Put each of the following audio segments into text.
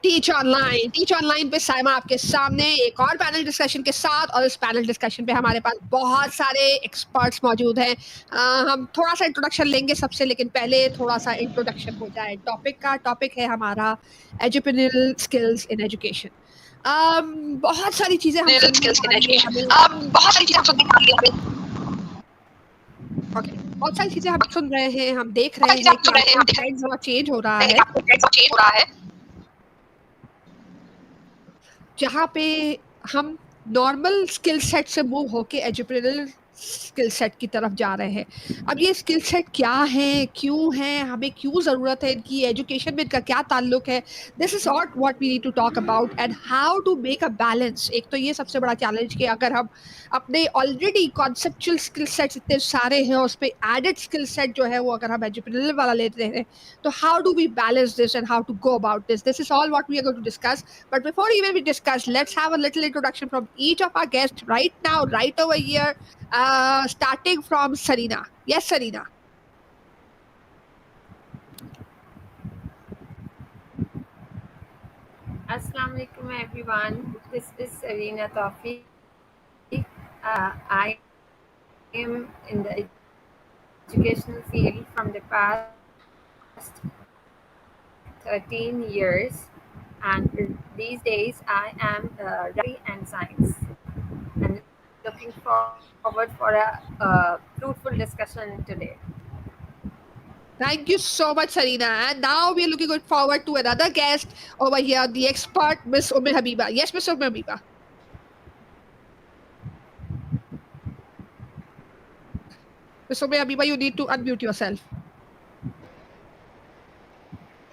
Teach online पे साइमा आपके सामने एक और पैनल डिस्कशन के साथ, और इस पैनल डिस्कशन पे हमारे पास बहुत सारे एक्सपर्ट्स मौजूद हैं। हम थोड़ा सा इंट्रोडक्शन लेंगे सबसे, लेकिन पहले थोड़ा सा इंट्रोडक्शन हो जाए टॉपिक का। टॉपिक है हमारा एजुकेशनल स्किल्स इन एजुकेशन। बहुत सारी चीज़ें हम सुनने skills in वाली है education. हमें। बहुत सारी चीजें हम सुनने वाली हैं हमें। ओके, बहुत सारी चीज़ें हम सुन रहे हैं, हम देख बहुत रहे सारी चीजें हैं हम कि सुन रहे हैं, आजकल हम देख रहे ट्रेंड बहुत चेंज हो रहा हैं कि है, आपको ट्रेंड चेंज हो रहा है, जहाँ पे हम नॉर्मल स्किल सेट से मूव होके एजुकेशनल स्किल सेट की तरफ जा रहे हैं। अब ये स्किल सेट क्या है, क्यों है, हमें क्यों ज़रूरत है इनकी, एजुकेशन में इनका क्या ताल्लुक है, this is ought what we need to talk about and how to make a balance. एक तो ये सबसे बड़ा चैलेंज कि अगर हम अपने ऑलरेडी कॉन्सेप्चुअल स्किल सेट्स इतने सारे हैं, उस पर एडेड स्किल सेट जो है वो अगर हम एजुकेशनल वाला लेते हैं, तो how do we balance this and how to go about this? This is all what we are going to discuss. But before even we discuss, let's have a little introduction from each of our guests right now, right over here, starting from Sarina. Yes, Sarina. Assalamualaikum everyone. This is Serena Tawfiq. I am in the educational field from the past 13 years, and these days I am and science, and looking forward for a fruitful discussion today. Thank you so much, Sarina. And now we are looking good forward to another guest over here, the expert, Miss Umme Habiba. Yes, Miss Umme Habiba. Miss Umme Habiba, you need to unmute yourself.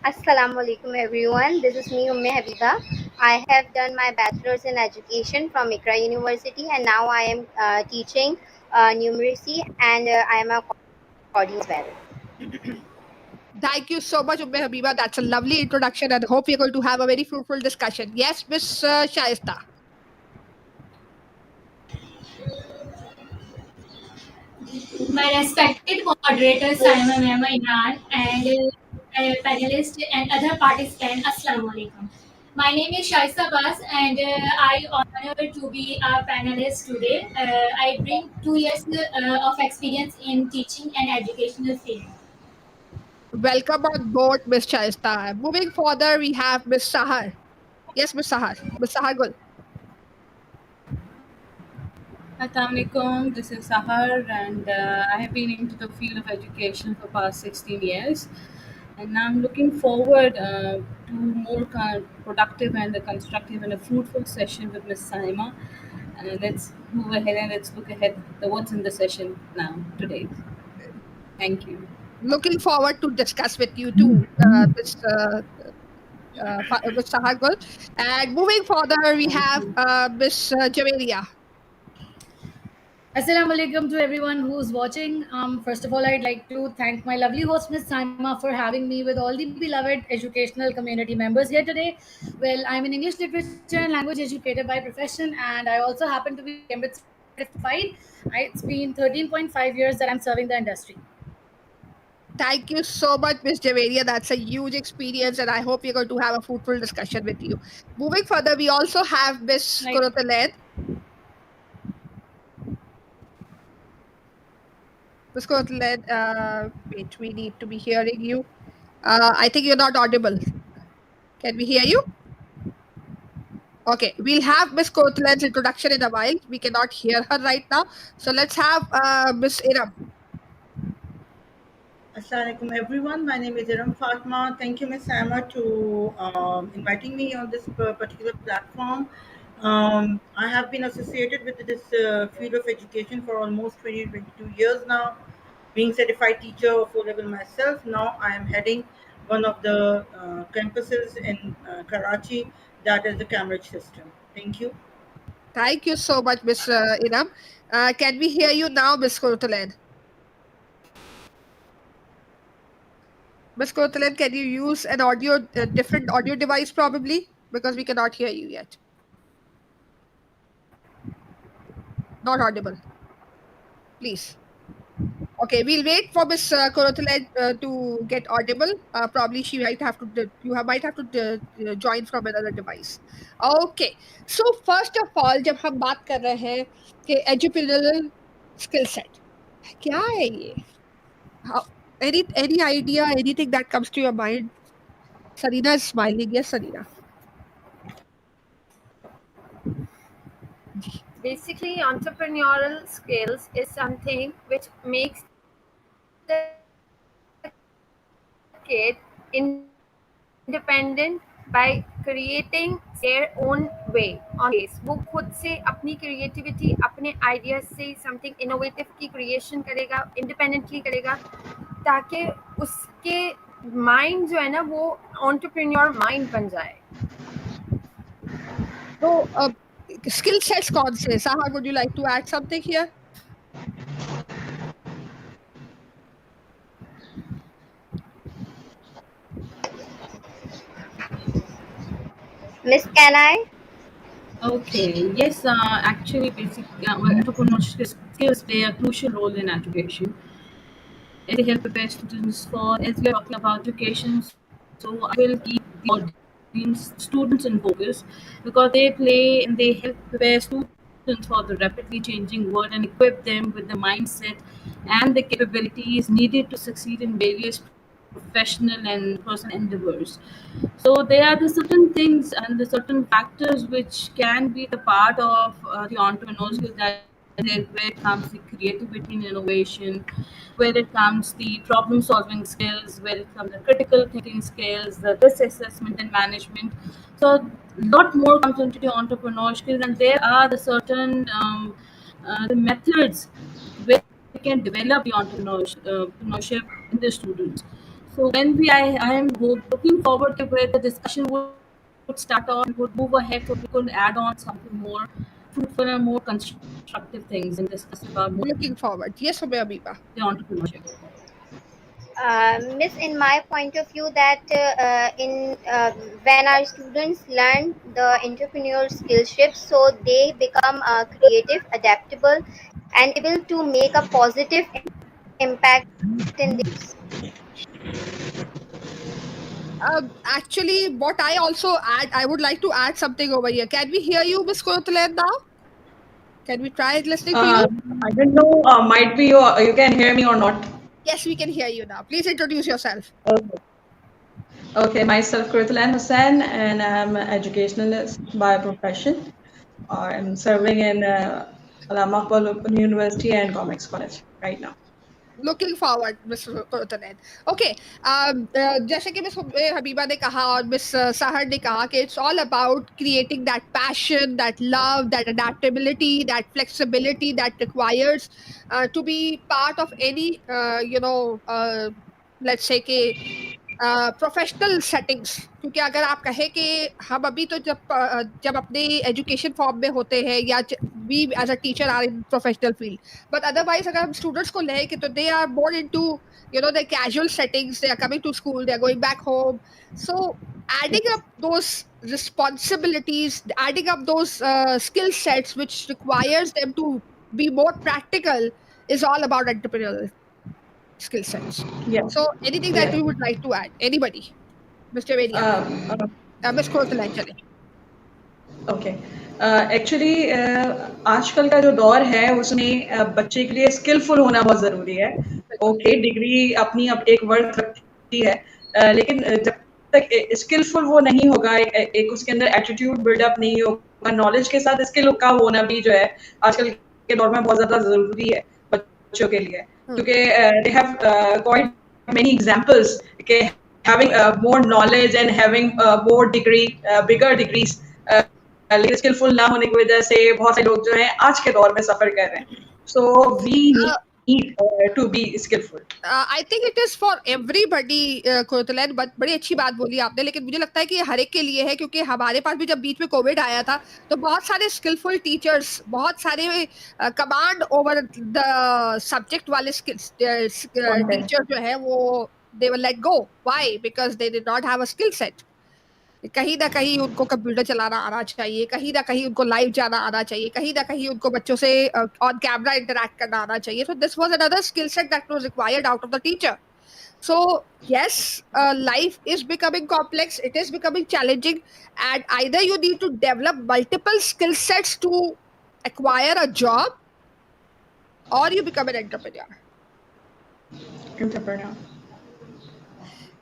Assalamu alaikum everyone. This is me Umme Habiba. I have done my bachelor's in education from Ikra University and now I am teaching numeracy and I am a coordinator as well. Thank you so much, Umme Habiba. That's a lovely introduction, and hope we're going to have a very fruitful discussion. Yes, Miss Shaista. My respected moderators, Saima Mema Inan, and panelists and other participants, Assalamu alaikum. My name is Shaista Bas, and I honor to be a panelist today. I bring 2 years of experience in teaching and educational field. Welcome on board, Miss Shaista. Moving further, we have Miss Sahar. Yes, Miss Sahar. Miss Sahar Gul. Assalamualaikum, this is Sahar and I have been into the field of education for past 16 years and now I'm looking forward to more productive and a constructive and a fruitful session with Miss Saima. Let's move ahead and let's look ahead the what's in the session now today. Thank you. Looking forward to discuss with you too, Miss Sahar Gul. And moving further, we have Miss Javeria. Assalamu alaikum to everyone who's watching. First of all, I'd like to thank my lovely host, Ms. Saima, for having me with all the beloved educational community members here today. Well, I'm an English literature and language educator by profession, and I also happen to be Cambridge certified. It's been 13.5 years that I'm serving the industry. Thank you so much, Miss Javeria. That's a huge experience, and I hope we're going to have a fruitful discussion with you. Moving further, we also have Miss Right. Kurutalen. Miss Kurutalen, wait, we need to be hearing you. I think you're not audible. Can we hear you? Okay, we'll have Miss Kurutalen's introduction in a while. We cannot hear her right now. So let's have Miss Iram. Assalamualaikum everyone. My name is Iram Fatma. Thank you, Ms. Sama, to inviting me on this particular platform. I have been associated with this field of education for almost 22 years now. Being certified teacher of O-level myself, now I am heading one of the campuses in Karachi, that is the Cambridge system. Thank you. Thank you so much, Miss Iram. Can we hear you now, Miss Kurutalen? Miss Kurutalen, can you use an different audio device probably? Because we cannot hear you yet. Not audible. Please. Okay, we'll wait for Miss Korotale to get audible. Probably she might have to. Might have to join from another device. Okay, so first of all, जब हम बात कर रहे हैं कि educational skill set क्या है ये? How, any idea, anything that comes to your mind? Sarina is smiling. Yes, Sarina. Basically, entrepreneurial skills is something which makes the kid independent by creating their own way on base. वो खुद से अपनी creativity अपने ideas से something innovative की creation करेगा, independently करेगा, ताकि उसके माइंड जो है ना वो एंटरप्रेन्योर माइंड बन जाए. So, skill sets कौन से? Sahar, would you like to add something here? Miss, can I? Okay, yes, actually, basic entrepreneurship skills play a crucial role in education. They help prepare students for, as we are talking about education, so I will keep the audience, students in focus because they play and they help prepare students for the rapidly changing world and equip them with the mindset and the capabilities needed to succeed in various professional and personal endeavors. So there are the certain things and the certain factors which can be the part of the entrepreneurship that where it comes the creativity and innovation, where it comes the problem solving skills, where it comes the critical thinking skills, the risk assessment and management. So lot more comes into the entrepreneurship, and there are the certain the methods where we can develop the entrepreneurship in the students. So when I am looking forward to where the discussion would start on, would move ahead, so we could add on something more fruitful and more constructive things and discuss about more Looking forward. Yes, Abiba. the entrepreneurship. Miss, in my point of view, that in when our students learn the entrepreneurial skillships, so they become creative, adaptable, and able to make a positive impact in their lives. Actually, what I also add, I would like to add something over here. Can we hear you, Miss Korotale, now? Can we try listening to you? I don't know. Might be you can hear me or not. Yes, we can hear you now. Please introduce yourself. Okay. Okay, myself Kurtulan Hussain, and I'm an educationalist by profession. I'm serving in Allama Iqbal Open University and Commerce College right now. Looking forward, Miss Korotane. Okay, जैसे कि miss Habiba ने कहा और miss सहर ने कहा कि it's all about creating that passion, that love, that adaptability, that flexibility that requires to be part of any let's say कि प्रोफेशनल सेटिंग्स, क्योंकि अगर आप कहें कि हम अभी तो जब अपने एजुकेशन फॉर्म में होते हैं या we as a teacher are in professional field, but otherwise अगर हम स्टूडेंट्स को लें कि तो they are more into the casual settings, they are coming to school, they are going back home. So adding up those responsibilities, adding up those skill sets which requires them to be more practical is all about entrepreneurial skill sets. Yeah, So anything that yeah. we would like to add? Anybody? Mr. Vedia. Uh, Miss Kothal, चले. Okay actually आजकल का जो दौर है उसमें बच्चे के लिए स्किलफुल होना बहुत ज़रूरी है. ओके, डिग्री अपनी अब एक वर्थ रखती है, लेकिन जब तक स्किलफुल वो नहीं होगा, एक उसके अंदर एटीट्यूड बिल्डअप नहीं होगा, नॉलेज के साथ स्किल का होना भी जो है आजकल के दौर में बहुत ज़्यादा ज़रूरी है बच्चों के लिए, क्योंकि they have quite many examples के having more knowledge and having more bigger degrees, लेकिन स्किलफुल ना होने की वजह से बहुत से लोग जो हैं आज के दौर में सफर कर रहे हैं. So we need to be skillful. I think it is for everybody, कोतलन, बट बड़ी अच्छी बात बोली आपने, लेकिन मुझे लगता है कि हर एक के लिए है, क्योंकि हमारे पास भी जब बीच में कोविड आया था तो बहुत सारे स्किलफुल टीचर्स, बहुत सारे कमांड ओवर द सब्जेक्ट वाले टीचर जो है वो they were let go. Why? Because they did not have a skill set. कहीं ना कहीं उनको कंप्यूटर चलाना आना चाहिए, कहीं ना कहीं उनको लाइव जाना आना चाहिए, कहीं ना कहीं उनको बच्चों से ऑन कैमरा इंटरेक्ट करना आना चाहिए. So this was another skill set that was required out of the teacher. So yes, life is becoming complex, it is becoming challenging, and either you need to develop multiple skill sets to acquire a job, or you become an entrepreneur. Entrepreneur.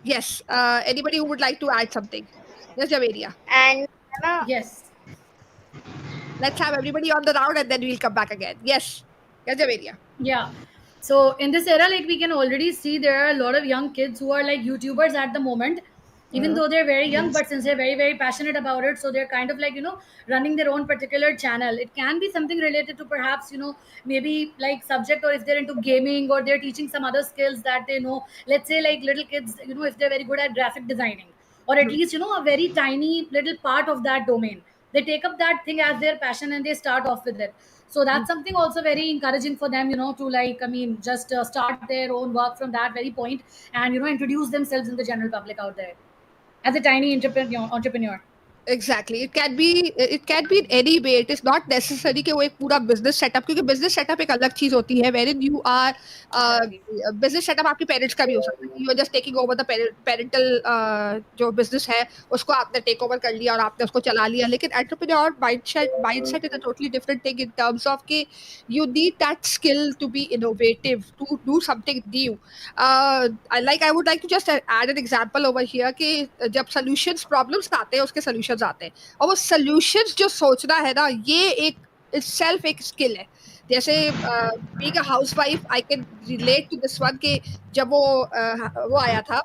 Yes, anybody who would like to add something? Yes, Javeria. And Emma, Yes. Let's have everybody on the round and then we'll come back again. Yes. Yes, Javeria. Yeah. So in this era, like we can already see there are a lot of young kids who are like YouTubers at the moment, even Mm. though they're very young, Yes. but since they're very, very passionate about it, so they're kind of like, running their own particular channel. It can be something related to perhaps, maybe like subject, or if they're into gaming or they're teaching some other skills that they know. Let's say like little kids, if they're very good at graphic designing, or at Mm. least, a very tiny little part of that domain. They take up that thing as their passion and they start off with it. So that's something also very encouraging for them, to like, I mean, just start their own work from that very point, and introduce themselves in the general public out there as a tiny entrepreneur. Exactly. It can be in any way. It is not necessary कि वो एक पूरा business setup, क्योंकि business setup एक अलग चीज होती है, wherein you are Exactly. business setup आपके पेरेंट्स का भी हो सकता है कि you are just taking over the parental जो business है उसको आपने take over कर लिया और आपने उसको चला लिया. लेकिन entrepreneur mindset is a totally different thing in terms of कि you need that skill to be innovative, to do something new. I would like to just add an example over here कि जब solutions problems आते हैं उसके solutions आते हैं, और वो solutions जो सोचना है ना, ये एक itself एक skill है. जैसे being a housewife I can relate to this one कि जब वो आया था,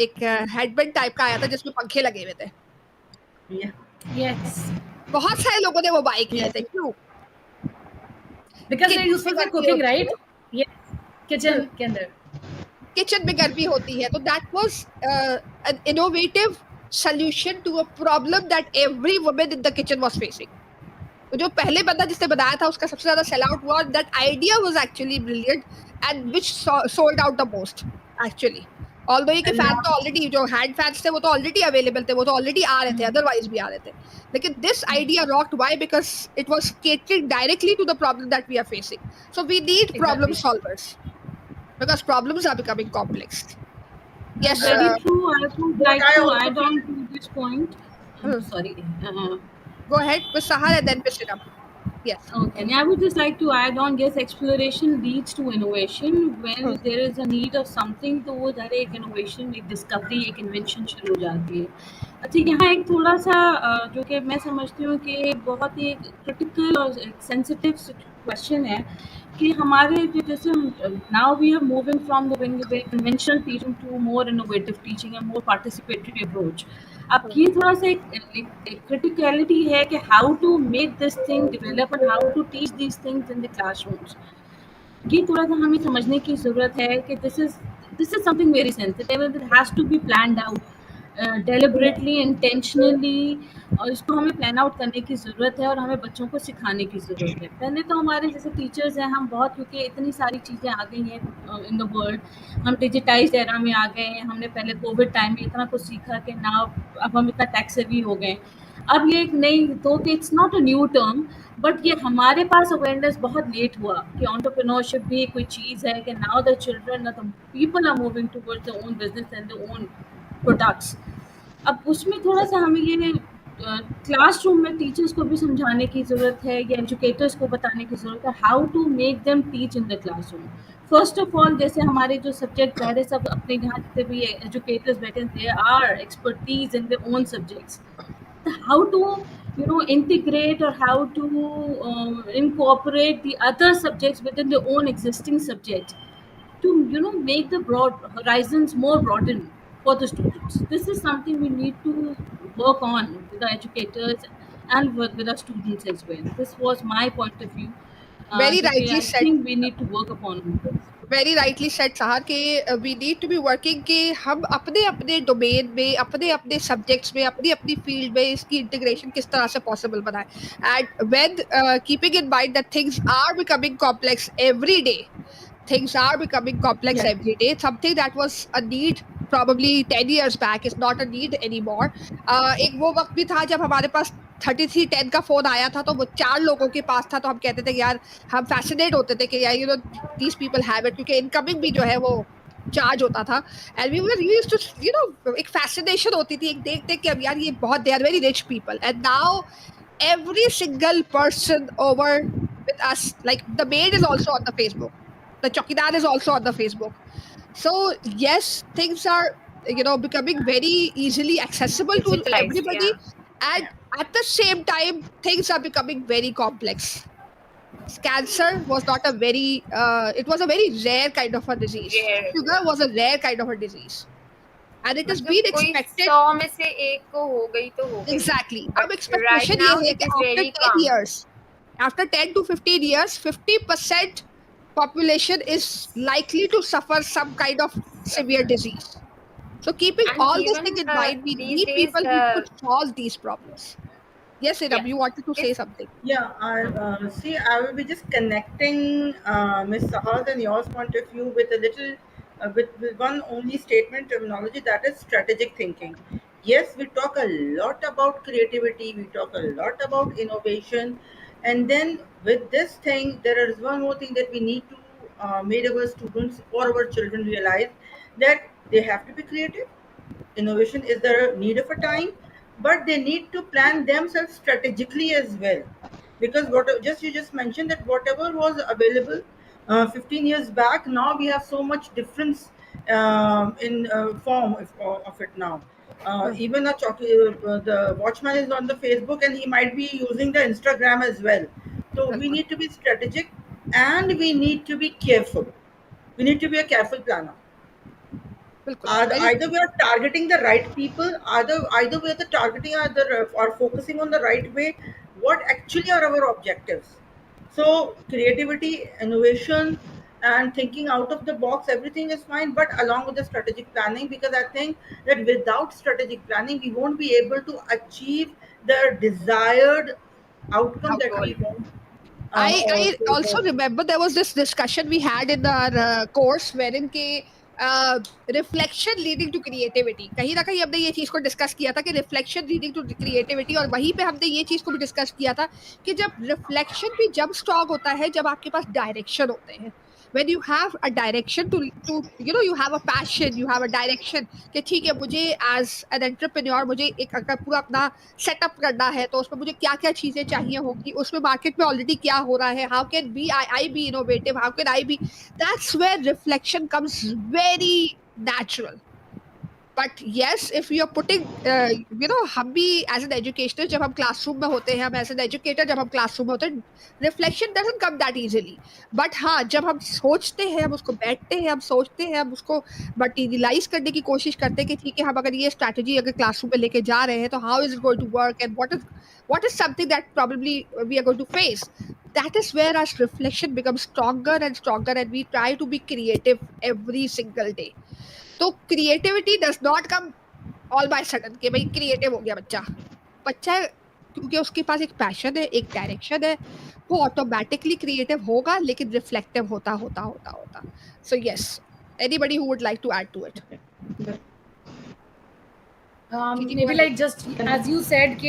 एक हेडबैंड टाइप का आया था जिसमें पंखे लगे हुए थे, Yeah. Yes, बहुत सारे लोगों ने वो बाय किए Yes. थे. क्यों? because they're किचन में useful for गर्मी cooking, होती right? Yes, है, kitchen के अंदर. किचन में गर्मी होती है, तो that was an innovative solution to a problem that every woman in the kitchen was facing. तो जो पहले बंदा जिसने बनाया था उसका सबसे ज्यादा सेल आउट हुआ, that idea was actually brilliant and which sold out the most actually. Although ये के And फैन now, तो ऑलरेडी, जो हैंड फैंस थे वो तो ऑलरेडी अवेलेबल थे, वो तो ऑलरेडी आ रहे थे, अदरवाइज भी आ रहे थे. लेकिन this idea rocked, why? Because it was catering directly to the problem that we are facing. So we need problem Exactly. Solvers because problems are becoming complex. Yes, Very true. I would what like I to also add feel, on to this point. I'm sorry. go ahead with Sahar and then Pishinam. Yes. Okay, and I would just like to add on, yes, exploration leads to innovation. When there is a need of something, तो वो ज़्यादा एक innovation, एक discovery, एक invention शुरू हो जाती है. अच्छा, यहाँ एक थोड़ा सा जो कि मैं समझती हूँ कि बहुत ही critical और sensitive question है कि हमारे जैसे now we are moving from the very conventional teaching to more innovative teaching and more participatory approach. अब ये थोड़ा सा एक क्रिटिकलिटी है कि how to make this thing develop and how to teach these things in the classrooms. ये थोड़ा सा हमें समझने की ज़रूरत है कि this is something very sensitive and it has to be planned out deliberately, intentionally, और इसको हमें प्लान आउट करने की ज़रूरत है और हमें बच्चों को सिखाने की ज़रूरत है. पहले तो हमारे जैसे टीचर्स हैं, हम बहुत, क्योंकि इतनी सारी चीज़ें आ गई हैं इन द वर्ल्ड, हम डिजिटाइज्ड एरा में आ गए हैं. हमने पहले कोविड टाइम में इतना कुछ सीखा कि ना अब हम इतना टैक्स हेवी हो गए. अब ये एक नई, तो कि it's not a new term, but ये हमारे पास अवेयरनेस बहुत लेट हुआ कि एंटरप्रेन्योरशिप भी कोई चीज़ है, कि now the children, the people are moving towards the own business and the own products. अब उसमें थोड़ा सा हमें ये क्लासरूम में टीचर्स को भी समझाने की ज़रूरत है, या एजुकेटर्स को बताने की ज़रूरत है how to make them teach in the classroom. First of all, जैसे हमारे जो सब्जेक्ट बैठे, सब अपने यहाँ जितने भी एजुकेटर्स बैठे, they are expertise in their own subjects. How to integrate, or how to incorporate the other subjects within their own existing subject, to make the broad horizons more broadened for the students. This is something we need to work on with the educators and with the students as well. This was my point of view, Very जो कि rightly I said. think we need to work upon this. Very rightly said Sahar के we need to be working कि हम अपने अपने domain में, अपने अपने सब्जेक्ट्स में, अपनी अपनी फील्ड में इसकी इंटीग्रेशन किस तरह से पॉसिबल बनाए. And when keeping in mind that things are becoming complex every day, things are becoming complex Yeah. every day. Something that was a need probably 10 years back is not a need anymore. एक वो वक्त भी था जब हमारे पास 3310 का phone आया था, तो वो 4 लोगों के पास था, तो हम कहते थे कि यार, हम फैसिनेट होते थे कि यार दीज पीपल हैव इट, क्योंकि इनकमिंग भी जो है वो चार्ज होता था। And we were used to एक फैसिनेशन होती थी, एक देख देख के अब यार ये बहुत, they are very rich people. And now every single person over with us, like the maid is also on the Facebook, the chokidar is also on the Facebook. So yes, things are becoming very easily accessible to Digitalized, everybody, yeah. and at the same time things are becoming very complex. Cancer was not a very it was a very rare kind of a disease. Rare, Sugar yeah. was a rare kind of a disease, and it has मतलब been कोई expected. 100 में से एक को हो गई तो हो गई, Exactly. अब बट राइट expectation ये नाउ है इट कि is after very 10 come. years, after 10 to 15 years, 50% population is likely to suffer some kind of severe disease. So keeping And all this thing even in mind, we these need days, people who could solve these problems. Yes, yeah, Iram, you wanted to say it's something. Yeah, I see. I will be just connecting Miss Sahal and yours point of view with a little, with one only statement terminology, that is strategic thinking. Yes, we talk a lot about creativity. We talk a lot about innovation, and then with this thing, there is one more thing that we need to make our students or our children realize, that they have to be creative. Innovation is the need of a time, but they need to plan themselves strategically as well. Because what just you just mentioned, that whatever was available 15 years back, now we have so much difference in form of it now. Even the watchman is on the Facebook, and he might be using the Instagram as well. So we बिल्कुल, need to be strategic, and we need to be careful. We need to be a careful planner. बिल्कुल, very Either true. we are targeting the right people, either we are the targeting either or focusing on the right way. What actually are our objectives? So creativity, innovation, and thinking out of the box, everything is fine, but along with the strategic planning, because I think that without strategic planning, we won't be able to achieve the desired outcome that goal. we want. I For also remember there was this discussion we had in our course wherein के reflection leading to creativity, कहीं ना कहीं हमने ये चीज को discuss किया था कि रिफ्लेक्शन लीडिंग टू क्रिएटिविटी, और वहीं पे हमने ये चीज को भी डिस्कस किया था कि जब रिफ्लेक्शन भी जब स्ट्रॉन्ग होता है जब आपके पास डायरेक्शन होते हैं, when you have a direction to you have a passion, you have a direction कि ठीक है, मुझे एज एन एंटरप्रेन्योर मुझे एक अगर पूरा अपना सेटअप करना है तो उसमें मुझे क्या क्या चीजें चाहिए होगी, उसमें मार्केट में ऑलरेडी क्या हो रहा है, how can be I be innovative, how can I be, that's where reflection comes very natural. But yes, if you are putting हम भी एज एन एजुकेशनर जब हम क्लासरूम में होते हैं, हम एज एन एजुकेटर जब हम क्लासरूम में होते हैं, reflection doesn't come that easily. But हाँ, जब हम सोचते हैं, हम उसको बैठते हैं, हम सोचते हैं, हम उसको मटीरियलाइज करने की कोशिश करते हैं कि ठीक है, हम अगर ये स्ट्रैटेजी अगर क्लासरूम में लेके जा रहे हैं तो how is it going to work, and what is something that probably we are going to face, that is where our reflection becomes stronger and stronger, and we try to be creative every single day. तो creativity does not come all by sudden कि भाई creative हो गया बच्चा। बच्चा क्योंकि उसके पास एक पैशन है, एक डायरेक्शन है, वो ऑटोमेटिकली क्रिएटिव होगा, लेकिन रिफ्लेक्टिव होता होता होता होता। So yes, anybody who would like to add to it? Kiki, go Maybe ahead. like just as you said,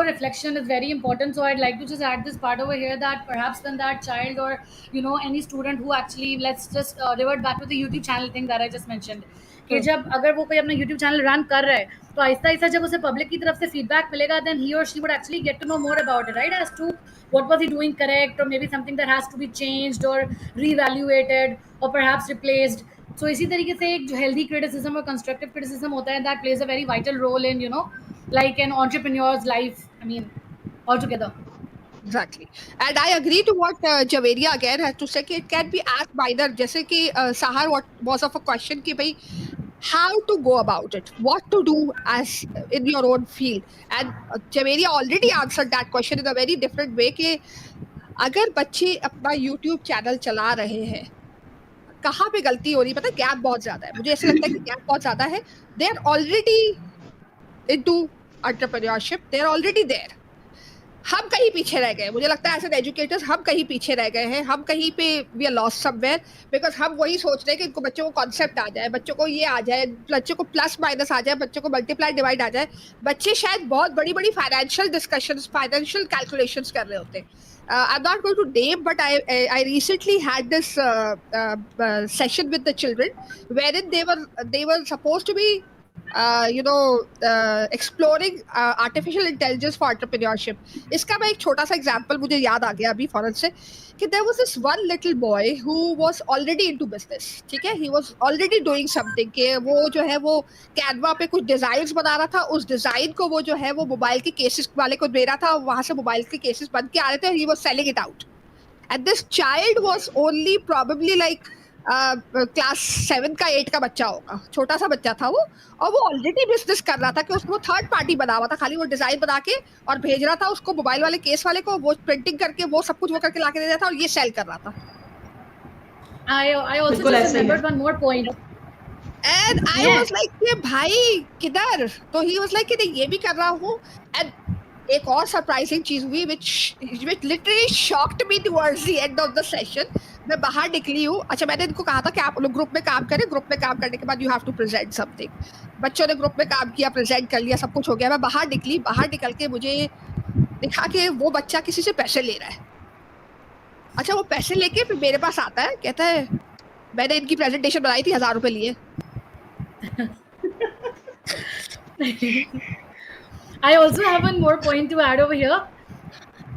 reflection is very important. So I'd like to just add this part over here, that perhaps when that child or any student who actually, let's just revert back to the YouTube channel thing that I just mentioned, कि जब अगर वो कोई अपना YouTube channel run कर रहा है, तो आहिस्ता आहिस्ता जब उसे पब्लिक की तरफ से फीडबैक मिलेगा, then he or she would actually get to know more about it, right, as to what was he doing correct, or maybe something that has to be changed or reevaluated or perhaps replaced. So इसी तरीके से एक जो healthy criticism और constructive criticism होता है, that plays a very vital role in like an entrepreneur's life, I mean, altogether. Exactly. And I agree to what Javeria again has to say कि it can be as minor, जैसे कि Sahar what was of a question कि भाई how to go about it, what to do as in your own field, and Javeria already answered that question in a very different way कि अगर बच्चे अपना YouTube channel चला रहे हैं, कहाँ पे गलती हो रही है, पता है, गैप बहुत ज्यादा है, मुझे ऐसा लगता है कि गैप बहुत ज्यादा है। They are already into entrepreneurship, they're already there, हम कहीं पीछे रह गए, मुझे लगता है एज एन एजुकेटर्स हम कहीं पीछे रह गए हैं, हम कहीं पे we are lost somewhere, because हम वही सोच रहे हैं कि इनको बच्चों को कॉन्सेप्ट आ जाए, बच्चों को ये आ जाए, बच्चों को प्लस माइनस आ जाए, बच्चों को मल्टीप्लाई डिवाइड आ जाए। बच्चे शायद बहुत बड़ी बड़ी फाइनेंशियल डिस्कशंस, फाइनेंशियल कैलकुलेशंस कर रहे होते हैं। I'm not going to name, but I recently had this session with the children, wherein they were supposed to be exploring artificial intelligence for entrepreneurship. इसका मैं एक छोटा सा एग्जांपल मुझे याद आ गया अभी फौरन से, कि there was this one little boy who was already into business, ठीक है, he was already doing something, कि वो जो है वो कैनवा पे कुछ डिजाइन्स बना रहा था, उस डिजाइन को वो जो है वो मोबाइल के केसेस वाले को दे रहा था, वहां से मोबाइल के केसेस बन के आ रहे थे, he was selling it out. And this child was only probably like class 7 का 8 का बच्चा होगा, छोटा सा बच्चा था वो, और वो ऑलरेडी बिजनेस कर रहा था कि उसको थर्ड पार्टी बना हुआ था, खाली वो डिजाइन बना के और भेज रहा था उसको मोबाइल वाले केस वाले को, वो प्रिंटिंग करके वो सब कुछ वो करके लाके दे रहा था और ये सेल कर रहा था। I also बिल्कुल just ऐसे ही है। remembered one more point. And I was like ये भाई किधर, तो ही वाज लाइक कि नहीं ये भी कर रहा हूँ। एंड एक और सरप्राइजिंग चीज हुई which literally shocked me towards the end of the session। मैं बाहर निकली हूँ, अच्छा मैंने इनको कहा था कि आप लोग ग्रुप में काम करें, ग्रुप में काम करने के बाद you have to present something. बच्चों ने ग्रुप में काम किया, प्रेजेंट कर लिया, सब कुछ हो गया, मैं बाहर निकली, बाहर निकल के मुझे दिखा कि वो बच्चा किसी से पैसे ले रहा है। अच्छा वो पैसे लेके फिर मेरे पास आता है, कहता है मैंने इनकी प्रेजेंटेशन बनाई थी, 1000 रुपए लिए। I also have one more point to add over here.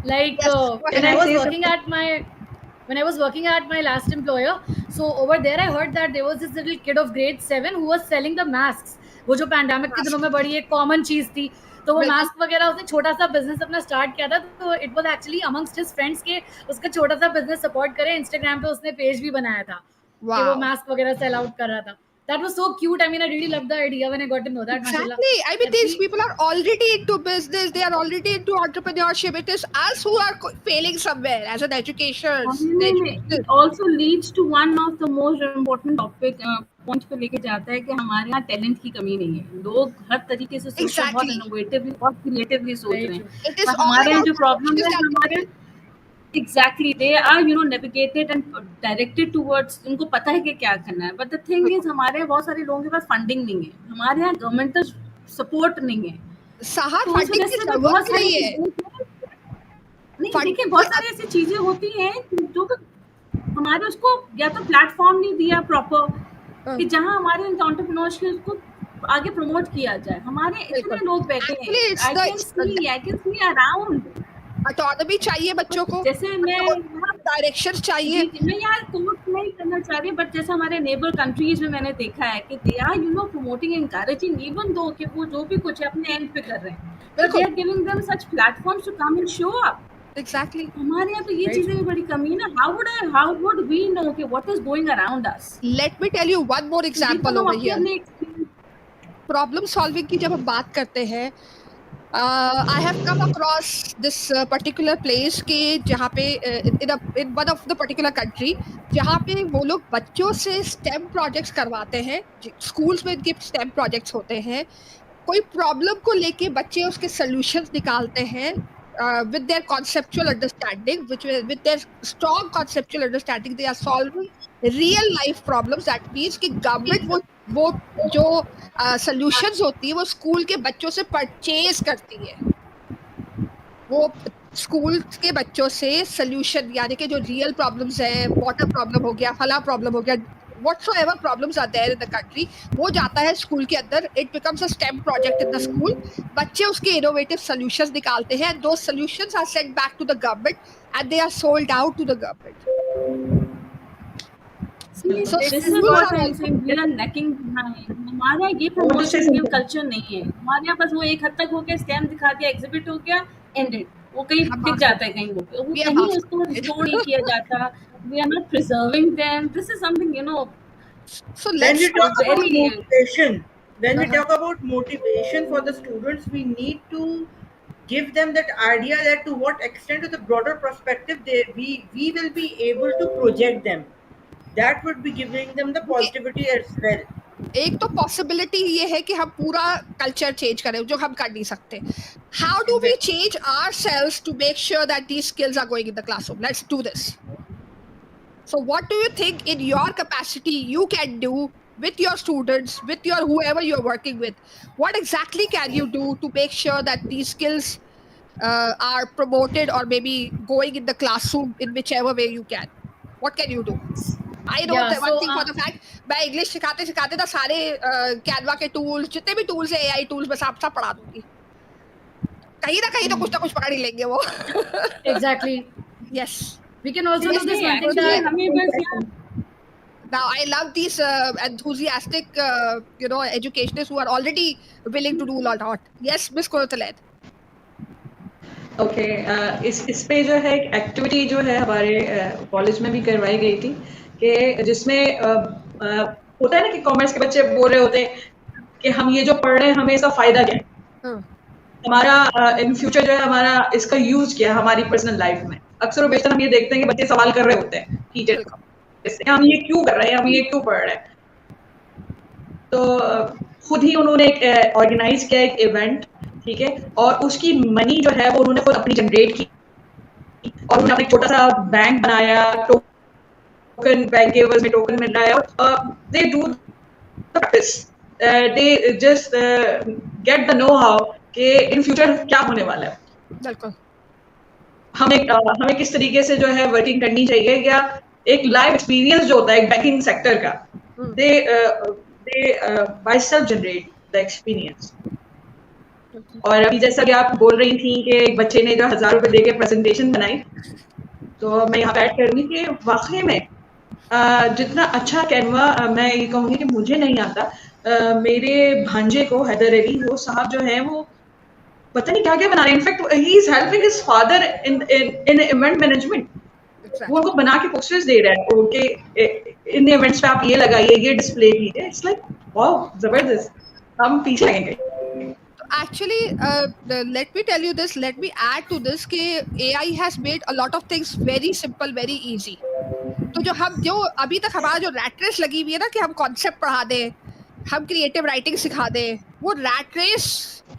Like Yes, when Can I I was say working something? at my last employer, so over there I heard that there was this little kid of grade 7 who was selling the masks. वो जो pandemic के दिनों में बड़ी एक common चीज थी, तो वो बिल्कुल। मास्क वगैरह उसने छोटा सा बिजनेस अपना स्टार्ट किया था, तो it was actually amongst his friends के उसका छोटा सा बिजनेस सपोर्ट करे। इंस्टाग्राम पे उसने पेज भी बनाया था कि वो Wow. मास्क वगैरह सेल आउट कर रहा था। That was so cute. I mean, I really loved the idea when I got to know that. Mashallah. Exactly. I mean, these Every people are already into business. They are already into entrepreneurship. It is us who are failing somewhere as an education. it also leads to one of the most important topic point पे लेके जाता है कि हमारे यहाँ talent की कमी नहीं है। लोग हर तरीके से सोच रहे हैं, बहुत Exactly. इनोवेटिवली, बहुत क्रिएटिवली सोच very रहे true. हैं, It is पर all हमारे यहाँ about जो प्रॉब्लम solutions है, that हमारे exactly they are navigated and directed towards, उनको पता है कि क्या करना है, बट द थिंग इज हमारे यहाँ बहुत सारे लोगों के पास फंडिंग नहीं है, हमारे यहाँ गवर्नमेंटल सपोर्ट नहीं है, सहार तो उस फंडिंग वजह की से भी जरूरत बहुत सारी नहीं है। चीजें नहीं, फंड देखिए बहुत सारी ऐसी चीजें होती हैं जो हमारे उसको या तो प्लेटफॉर्म नहीं दिया प्रॉपर कि जहां हमारे एंटरप्रेन्योरशिप को आगे प्रमोट किया जाए। हमारे बिल्कुल। इतने लोग बैठे हैं, Actually, it's I can see around, autonomy चाहिए बच्चों को, जैसे मैं डायरेक्शन चाहिए। जी, मैं यहाँ कोट नहीं करना चाह रही, बट जैसे हमारे नेबर कंट्रीज में मैंने देखा है कि they are promoting encouraging, even though कि वो जो भी कुछ है अपने एंड पे कर रहे हैं, बट दे बिल्कुल। Are giving them such platforms to come and show up. Exactly. हमारे यहाँ तो ये Right. चीजें भी बड़ी कमी है ना। हाउ वुड वी नो कि what is going around us? Let me tell you one more ये तो example हम over अपने here. अपने experience- प्रॉब्लम सॉल्विंग की जब हम बात करते हैं, I have come across this particular place के जहाँ पे in one of the particular country, जहाँ पे वो लोग बच्चों से स्टेम प्रोजेक्ट्स करवाते हैं, स्कूल्स में इनके स्टेम प्रोजेक्ट्स होते हैं, कोई प्रॉब्लम को लेके बच्चे उसके सॉल्यूशंस निकालते हैं with their conceptual understanding, with their strong conceptual understanding, they are solving real life problems. That means कि गवर्नमेंट वो जो सॉल्यूशंस होती है वो स्कूल के बच्चों से परचेज करती है, वो स्कूल के बच्चों से सॉल्यूशन, यानी कि जो रियल प्रॉब्लम्स हैं, वाटर प्रॉब्लम हो गया, फला प्रॉब्लम हो गया, whatsoever problems are there in the country, वो जाता है स्कूल के अंदर, it becomes a STEM project in the school, बच्चे उसके innovative solutions निकालते हैं, and those solutions are sent back to the government and they are sold out to the government. See, So this is schools what are I'm also, saying, we are lacking behind। हमारा ये I want to say promotion ये something. Culture नहीं है हमारे यहाँ, बस वो एक हद तक हो गया, स्कैम दिखा दिया, एग्जिबिट हो गया, एंडेड, वो कहीं हम दिख half जाता है कहीं, वो we have कहीं half उसको रिस्टोर नहीं किया जाता, we are not preserving them. This is something so When let's we talk about very motivation, when we uh-huh. talk about motivation for the students, we need to give them that idea that to what extent to the broader perspective we will be able to project them. That would be giving them the देखिए, positivity as well. एक तो possibility ये है कि हम पूरा culture change करें, जो हम कर नहीं सकते. How do we Exactly. Change ourselves to make sure that these skills are going in the classroom? Let's do this. So what do you think in your capacity you can do with your students, with your whoever you're working with? What exactly can you do to make sure that these skills are promoted or maybe going in the classroom in whichever way you can? What can you do? I know Yeah, that one so thing for the fact, मैं English सिखाते सिखाते ना सारे Canva के tools, जितने भी tools है, AI tools, मैं सब सब पढ़ा दूंगी. कहीं ना कुछ ना कुछ पकड़ ही लेंगे वो. exactly, Yes. we can also do Yes, this Miss नहीं, one thing एक्चुअली that हमें Gurpreet. बस यार Now I love these enthusiastic, educationists who are already willing to do a lot. Yes, Miss Korotalet. Okay इस पे जो है एक activity जो है हमारे कॉलेज में भी करवाई गई थी कि जिसमें होता है ना कि कॉमर्स के बच्चे बोल रहे होते हैं कि हम ये जो पढ़ रहे हैं हमें इसका फायदा क्या है, Hmm. हमारा इन फ्यूचर जो है हमारा इसका यूज क्या है हमारी पर्सनल लाइफ में. अक्सर और बेशतर हम ये देखते हैं कि बच्चे सवाल कर रहे होते हैं बिल्कुल. टीचर से, हम ये क्यों कर रहे हैं, हम ये क्यों पढ़ रहे हैं. तो खुद ही उन्होंने एक ऑर्गेनाइज किया एक इवेंट, ठीक है, और उसकी मनी जो है वो उन्होंने खुद अपनी जनरेट की और उन्होंने अपना एक छोटा सा बैंक बनाया, टोकन बैंक के एवज में टोकन मिल रहा है और they do practice, they just get the know how कि इन फ्यूचर क्या होने वाला है, बिल्कुल. हमें किस तरीके से जो है वर्किंग करनी चाहिए, या एक लाइव एक्सपीरियंस जो होता है एक बैंकिंग सेक्टर का, Hmm. They they by self generate the experience. बिल्कुल. और अभी जैसा कि आप बोल रही थी कि एक बच्चे ने जो 1,000 रुपए दे के प्रेजेंटेशन बनाई, तो मैं यहाँ पे ऐड करूंगी कि वाकई में जितना अच्छा कैनवा, मैं ये कहूँगी कि मुझे नहीं आता, मेरे भांजे को हैदर अली वो साहब जो है वो पता नहीं क्या क्या बना रहे हैं. In fact he is helping his father in in event management. वो Exactly. उनको बना के पोस्टर्स दे रहा है उनके इन इवेंट्स पे, आप ये लगाइए, ये डिस्प्ले कीजिए. इट्स लाइक वाओ, जबरदस्त. हम पीछे लगेंगे. Actually, let me tell you this. Let me add to this कि AI has made a lot of things very simple, very easy. तो जो अभी तक हमारा जो रैट रेस लगी हुई है ना कि हम कॉन्सेप्ट पढ़ा दें, हम क्रिएटिव राइटिंग सिखा दें, वो रैट रेस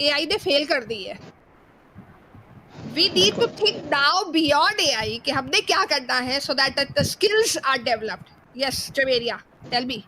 एआई ने फेल कर दी है. We need to think now beyond AI कि हमने क्या करना है so that the skills are developed. Yes, Javeria, tell me,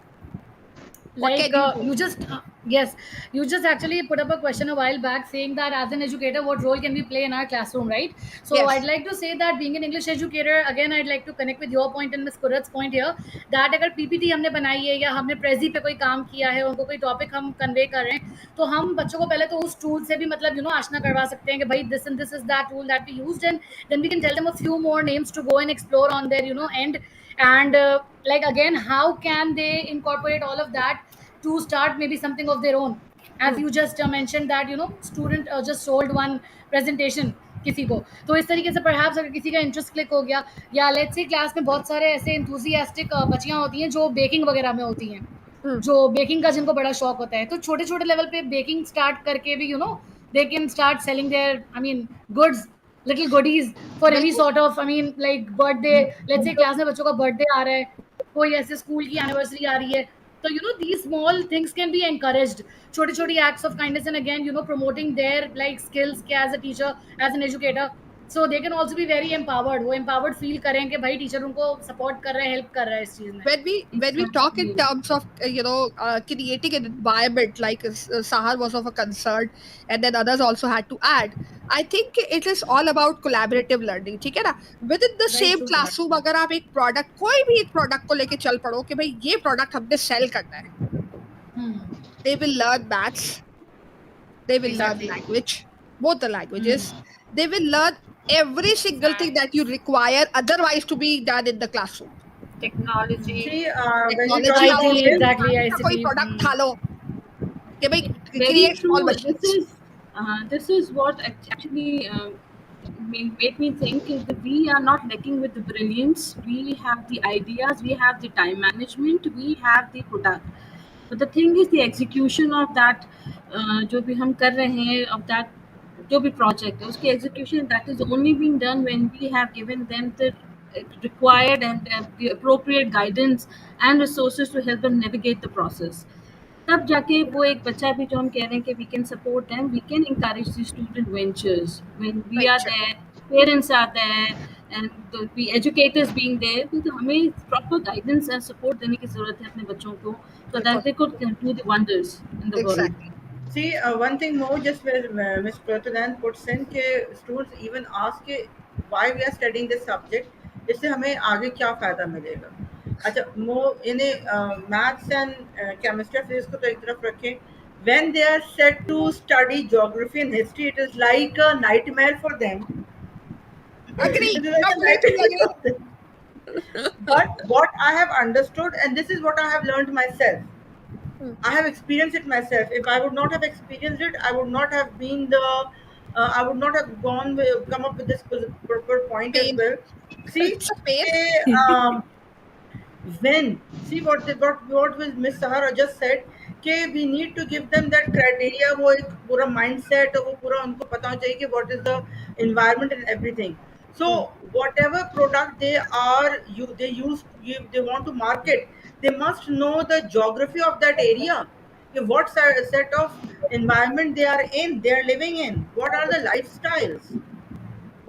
what can like you do? you just yes, you just actually put up a question a while back saying that as an educator what role can we play in our classroom, right? So I'd Yes. like to say that being an English educator, again I'd like to connect with your point and Miss Kurat's point here, that अगर PPT हमने बनाई है या हमने Prezi पे कोई काम किया है, उनको कोई टॉपिक हम कन्वे कर रहे हैं, तो हम बच्चों को पहले तो उस टूल से भी मतलब आशना करवा सकते हैं कि भाई this and this is that tool that we used, and then we can tell them a few more names to go and explore on their end. And like again, how can they incorporate all of that to start maybe something of their own? As Hmm. you just mentioned that student just sold one presentation किसी को, तो इस तरीके से perhaps अगर किसी का interest click हो गया, या लेट्स से क्लास में बहुत सारे ऐसे enthusiastic बच्चियां होती हैं जो बेकिंग वगैरह में होती हैं, Hmm. जो बेकिंग का जिनको बड़ा शौक होता है, तो छोटे छोटे लेवल पे बेकिंग स्टार्ट करके भी they can start selling their goods, little goodies for any बिल्कुल. Sort of like birthday, let's say class में बच्चों का बर्थडे आ रहा है, कोई ऐसे स्कूल की एनिवर्सरी आ रही है, तो these small things can be encouraged, छोटी छोटी acts of kindness, and again promoting their like skills के as a teacher, as an educator, so they can also be very empowered, वो empowered feel करें कि भाई टीचर उनको support कर रहे हैं, help कर रहा है इस चीज में. When we talk in exactly. terms of creating an environment like Sahar was of a concern, and then others also had to add. I think it is all about collaborative learning. ठीक है ना? Within the Very same true. classroom अगर आप एक product, कोई भी एक product को लेके चल पड़ो कि भाई ये प्रोडक्ट हमने सेल करना है, Hmm. they will learn maths, they will learn Exactly. language, both the Hmm. languages. They will learn every single thing that you require otherwise to be done in the classroom. Technology. See, when we technology talk आओ, about IT, this, exactly, का कोई ICT. Product Hmm. उठा लो कि भाई Very create small true. Machines. This is what actually made me think is that we are not lacking with the brilliance. We have the ideas, we have the time management, we have the product. But the thing is the execution of that, जो भी हम कर रहे हैं of that, जो भी project है उसकी execution, that is only being done when we have given them the required and the appropriate guidance and resources to help them navigate the process. तब जाके वो एक बच्चा भी जो हम कह रहे हैं कि we can support them, we can encourage the student ventures when we are venture there, parents are there, and the educators being there, तो हमें proper guidance and support देने की ज़रूरत है अपने बच्चों को, so that they could do the wonders in the world. Exactly See, one thing more, just where Ms. Prathanan puts in, कि students even ask कि why we are studying this subject, इससे हमें आगे क्या फायदा मिलेगा. अच्छा, इन्हें मैथ्स एंड केमिस्ट्री फिजिक्स को तो एक तरफ रखें. When they are set to study geography and history, it is like a nightmare for them. Agree It is like a completely nightmare agree for them. But what I have understood, and this is what I have learned myself, I have experienced it myself. If I would not have experienced it, I would not have been I would not have come up with this proper point as pain well. See, it's a pain when see what was Miss Sahara just said, कि we need to give them that criteria, वो एक पूरा mindset, वो पूरा उनको पता होना चाहिए कि what is the environment and everything. So whatever product they want to market, they must know the geography of that area. कि what set of environment they are living in, what are the lifestyles,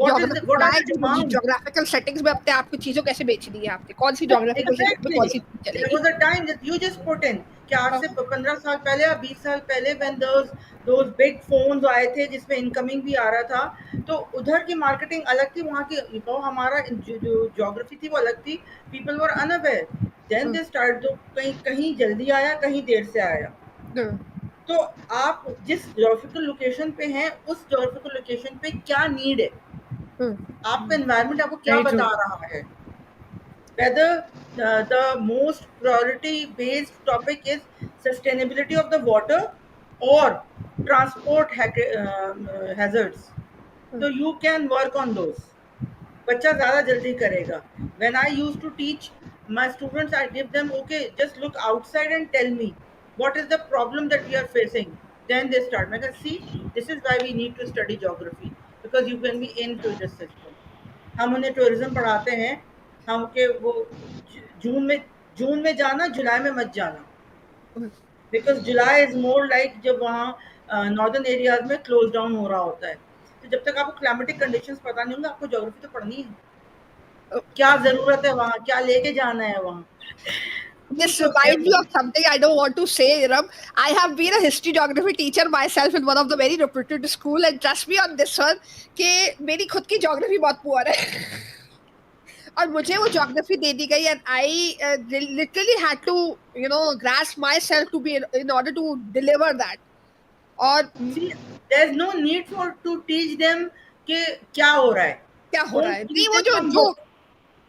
geography what are पढ़ाए the कि मुझे demands. Geographical settings में अपने आप की चीजों कैसे बेचनी है, आपने कौन सी ज्योग्राफिकल सेटिंग में कौन सी Exactly. चीज There चलेगी. was a time that you just put in कि आज से 15 साल पहले या 20 साल पहले when those big phones आए थे जिसमें इनकमिंग भी आ रहा था, तो उधर की मार्केटिंग अलग थी, वहाँ की वो हमारा जो ज्योग्राफी थी वो अलग थी. People were unaware. Then they start, तो कहीं कहीं जल्दी आया, कहीं देर से आया. तो आप जिस ज्योग्राफिकल लोकेशन पे हैं, उस ज्योग्राफिकल लोकेशन पे क्या नीड है, आपका एनवायरनमेंट आपको क्या Very बता true. रहा है. Whether the most priority based topic is sustainability of the water or transport hazards, so you can work on those. बच्चा ज़्यादा जल्दी करेगा. When I used to teach my students, I give them, okay, just look outside and tell me what is the problem that we are facing. Then they start. मैं कहा, see, this is why we need to study geography, because you can be into this system. हम उन्हें tourism पढ़ाते हैं, हम के वो जून में जाना, जुलाई में मत जाना, because July is more like जब वहाँ नॉर्दर्न एरियाज में क्लोज डाउन हो रहा होता है. तो जब तक आपको क्लाइमेटिक कंडीशंस पता नहीं होंगे, आपको ज्योग्राफी तो पढ़नी है. क्या जरूरत है वहाँ, क्या लेके जाना है वहाँ. This reminds me of something I don't want to say, Ram. I have been a history geography teacher myself in one of the very reputed school, and trust me on this one कि मेरी खुद की geography बहुत poor है. और मुझे वो geography दे दी गई, and I literally had to grasp myself to be in order to deliver that. और See, there's no need for to teach them कि क्या हो रहा है. क्या हो रहा Don't है, नहीं teach वो them जो from जो book.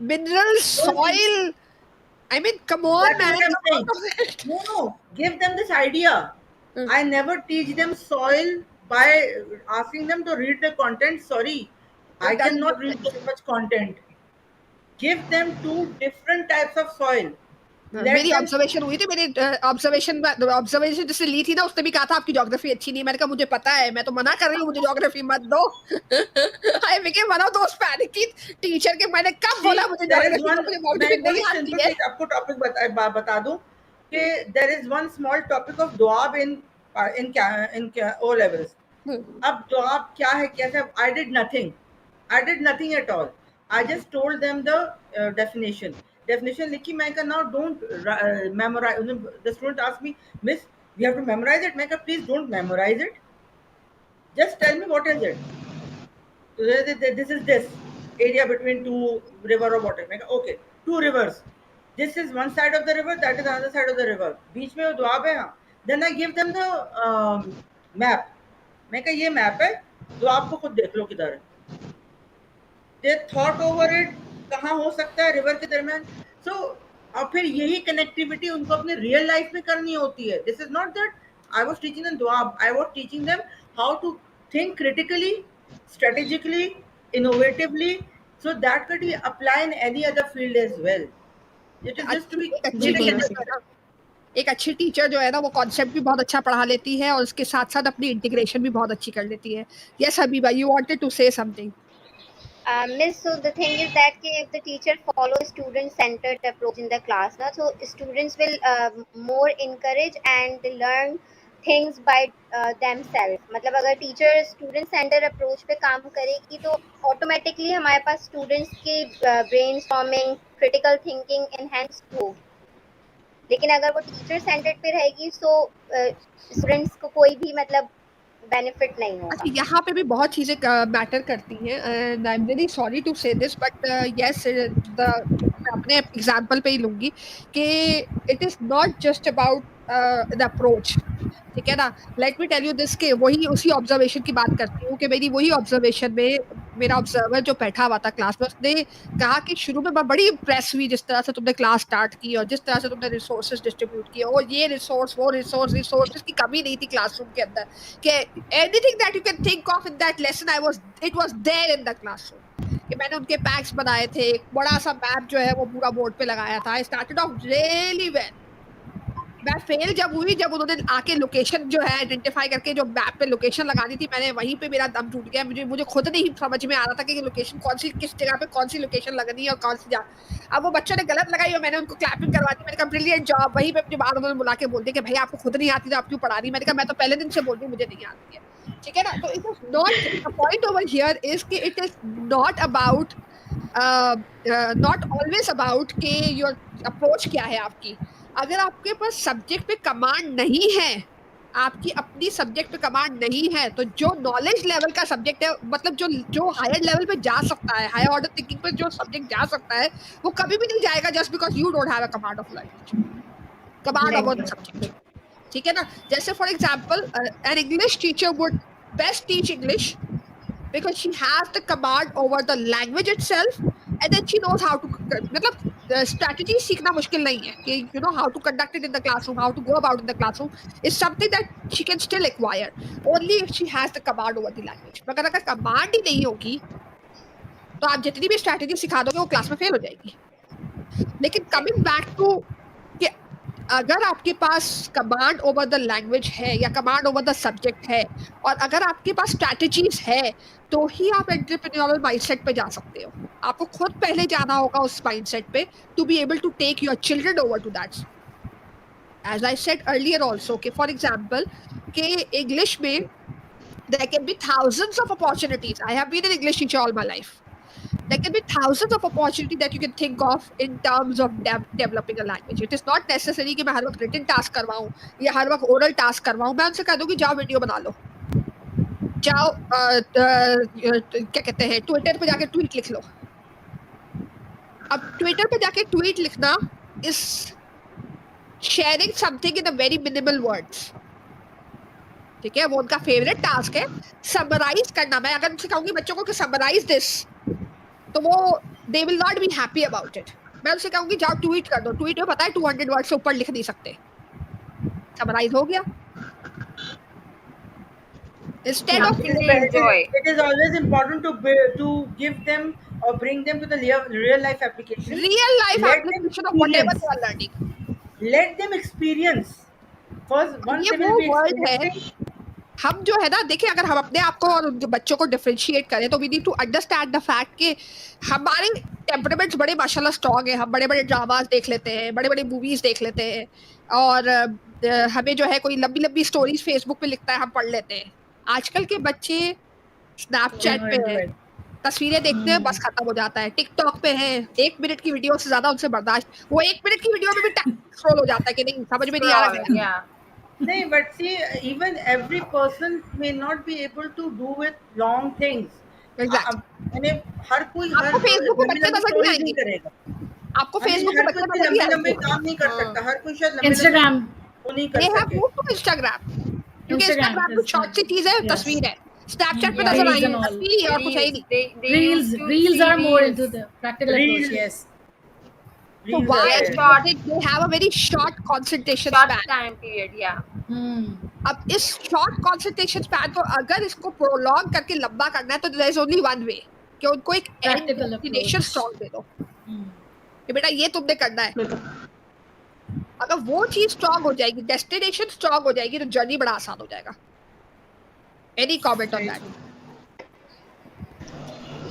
mineral Don't teach. soil, I mean, come on, That is man. what I'm saying. No, give them this idea. I never teach them soil by asking them to read the content. Sorry, I It doesn't cannot make read sense. that much content. Give them two different types of soil. Let मेरी them. Observation हुई थी, मेरी observation जिसने ली थी ना, उसने भी कहा था आपकी ज्योग्राफी अच्छी नहीं. मैंने कहा मुझे पता है, मैं तो मना कर रही हूँ, मुझे ज्योग्राफी मत दो. I became one of those panicky teacher के मैंने कब See, बोला मुझे there is ज्योग्राफी one. तो मुझे मैं ज्योग्राफी एक नहीं very आती simple है. चीज आपको टॉपिक बता दूं कि there is one small topic of doab in O levels. अब doab क्या है, कैसे? I did nothing at all. I just told them the definition. Definition लिखी, मैं कहा now don't memorize. The student asked me, Miss, we have to memorize it. मैं कहा please don't memorize it. Just tell me what is it. So this is this area between two river or water. मैं कहा okay, two rivers. This is one side of the river, that is another side of the river. बीच में वो दोआब है. हाँ. Then I give them the map. मैं कहा ये map है, दोआब को खुद देख लो किधर है. They thought over it, कहाँ हो सकता है रिवर के दरमियान. So और फिर यही कनेक्टिविटी उनको अपने रियल लाइफ में करनी होती है. This is not that I was teaching them doab. I was teaching them how to think critically, strategically, innovatively, so that could be applied in any other field as well. It is just to be एक अच्छी made a teacher connection. है ना, एक अच्छी teacher जो है ना, वो कॉन्सेप्ट भी बहुत अच्छा पढ़ा लेती है और उसके साथ साथ अपनी इंटीग्रेशन भी बहुत अच्छी कर लेती है. Yes Habiba, you wanted to say something. Miss, so the thing is that if the teacher follows student-centered approach in the class, na, so students will more encourage and learn things by themselves. मतलब अगर teacher student centre approach पे काम करेगी तो automatically हमारे पास students की brain storming critical thinking enhance होगी. लेकिन अगर वो टीचर सेंटर्ड पे रहेगी तो स्टूडेंट्स को कोई भी मतलब बेनिफिट नहीं अच्छा, होगा. यहाँ पे भी बहुत चीजें मैटर करती हैं and I am very sorry to say this but yes the मैं अपने एग्जांपल पे ही लूंगी कि it is not just about the approach. ठीक है ना. Let me tell you this के वही उसी ऑब्जर्वेशन की बात करती हूँ कि मेरी वही ऑब्जर्वेशन में मेरा ऑब्जर्वर जो बैठा हुआ था क्लास में उसने कहा कि शुरू में मैं बड़ी इम्प्रेस हुई जिस तरह से तुमने क्लास स्टार्ट की और जिस तरह से तुमने रिसोर्सेज डिस्ट्रीब्यूट किए और ये रिसोर्स वो रिसोर्सेज की कमी नहीं थी क्लासरूम के अंदर कि anything that you can think of in that lesson I was it was there in the classroom. कि मैंने उनके पैक्स बनाए थे, एक बड़ा सा मैप जो है वो पूरा बोर्ड पे लगाया था. I started off really well. मैं फेल जब हुई जब उन्होंने आके लोकेशन जो है आइडेंटिफाई करके जो मैप पे लोकेशन लगानी थी, मैंने वहीं पे मेरा दम टूट गया. मुझे मुझे खुद नहीं समझ में आ रहा था कि लोकेशन कौन सी किस जगह पे कौन सी लोकेशन लगनी है और कौन सी जा. अब वो बच्चों ने गलत लगाई और मैंने उनको क्लैपिंग करवा दी. मैंने कहा ब्रिलियंट जॉब. वहीं पे मुझे बाद उन्होंने बुला के बोल दिया कि भाई आपको खुद नहीं आती तो आप क्यों पढ़ा रही. मैंने कहा मैं तो पहले दिन से बोल रही हूँ मुझे नहीं आती है. ठीक है ना. तो it is not the point over here is कि it is not about not always about कि योर अप्रोच क्या है आपकी. अगर आपके पास सब्जेक्ट पे कमांड नहीं है, आपकी अपनी सब्जेक्ट पे कमांड नहीं है, तो जो नॉलेज लेवल का सब्जेक्ट है मतलब जो जो हायर लेवल पे जा सकता है, हायर ऑर्डर थिंकिंग पे जो सब्जेक्ट जा सकता है वो कभी भी नहीं जाएगा just because you don't have a command of language, command over the subject. ठीक है ना. जैसे for example an English teacher would best teach English because she has the command over the language itself and then she knows how to मतलब strategy सीखना मुश्किल नहीं है कि you know how to conduct it in the classroom, how to go about in the classroom is something that she can still acquire only if she has the command over the language. मगर अगर command ही नहीं होगी तो आप जितनी भी strategy सिखा दोगे वो क्लास में फेल हो जाएगी. लेकिन coming back to कि अगर आपके पास कमांड ओवर द लैंग्वेज है या कमांड ओवर द सब्जेक्ट है और अगर आपके पास स्ट्रैटेजीज है तो ही आप एंटरप्रेन्योरल माइंडसेट पे जा सकते हो. आपको खुद पहले जाना होगा उस माइंडसेट पे to be able to take your children over to that. As I said earlier also कि फॉर एग्जांपल कि इंग्लिश में there can be thousands of opportunities. I have been an English teacher all my life. There can be thousands of opportunities that you can think of in terms of developing a language. It is not necessary कि मैं हर वक्त written task करवाऊँ या हर वक्त oral task करवाऊँ. मैं उनसे कह दूँगी जाओ वीडियो बना लो, जाओ क्या कहते हैं ट्विटर पे जाके ट्वीट लिख लो. अब ट्विटर पे जाके ट्वीट लिखना is sharing something in a very minimal words. ठीक है. वो उनका फेवरेट टास्क है समराइज करना. मैं अगर उनसे कहूंगी बच्चों को कि समराइज दिस तो वो they will not be happy about it. मैं उनसे कहूंगी जाओ ट्वीट कर दो. ट्वीट में पता है 200 वर्ड से ऊपर लिख नहीं सकते. समराइज हो गया. Instead of Completely enjoy. It is always important to give them or bring them to the real life application. real life Let them application of whatever experience. they are learning. Let them experience. First, once ये they वो will be word है. experiencing, हम जो है ना देखिए अगर हम अपने आप को और बच्चों को डिफरेंशिएट करें तो we need to understand the fact कि हमारे टेम्परामेंट्स बड़े माशाल्लाह स्ट्रॉन्ग है. हम बड़े बड़े ड्रामास देख लेते हैं, बड़े बड़े मूवीज देख लेते हैं और हमें जो है कोई लंबी लंबी स्टोरीज फेसबुक पे लिखता है हम पढ़ लेते हैं. आजकल के बच्चे They स्नैपचैट know पे into है, it. तस्वीरें देखते हैं बस खत्म हो जाता है. टिकटॉक पे है, 1 मिनट की वीडियो से ज्यादा उनसे बर्दाश्त. वो 1 मिनट की वीडियो में भी स्क्रॉल हो जाता है कि नहीं समझ में नहीं आ Scroll, रहा. yeah. no, but see, even every person may not be able to do with long things. Exact. यानी हर कोई हर आपको फेसबुक पे लंबी बच्चे लंबी नजर नहीं स्टोरीज नहीं आएंगे. करेगा. आपको हाँ जी, फेसबुक पे हर कोई बच्चे इतने नजर नहीं लंबे लंबे आएंगे. काम नहीं कर हाँ. सकता. हर कोई शायद लंबे लंबे Instagram. वो नहीं They कर have सके. moved to Instagram. क्योंकि Instagram Instagram is कुछ शॉर्ट सी the- चीज है, yes. तस्वीर है. Snapchat पे Yeah. नजर Reels आई and all. तस्वीर ही है और कुछ है ही नहीं. They Reels, used to reels see are more reels. into the practical approach. Reels. Yes. So Reels why? are Yeah, there. short, Because they have a very short concentration short span. time period. Yeah. अब इस short concentration span को अगर इसको prolong करके लंबा करना है तो there is only one way कि उनको एक end Practical destination approach. strong दे दो कि बेटा ये तुमने करना है. अगर वो चीज स्ट्रॉन्ग हो जाएगी, डेस्टिनेशन स्ट्रॉन्ग हो जाएगी तो जर्नी बड़ा आसान हो जाएगा. Any comment on that?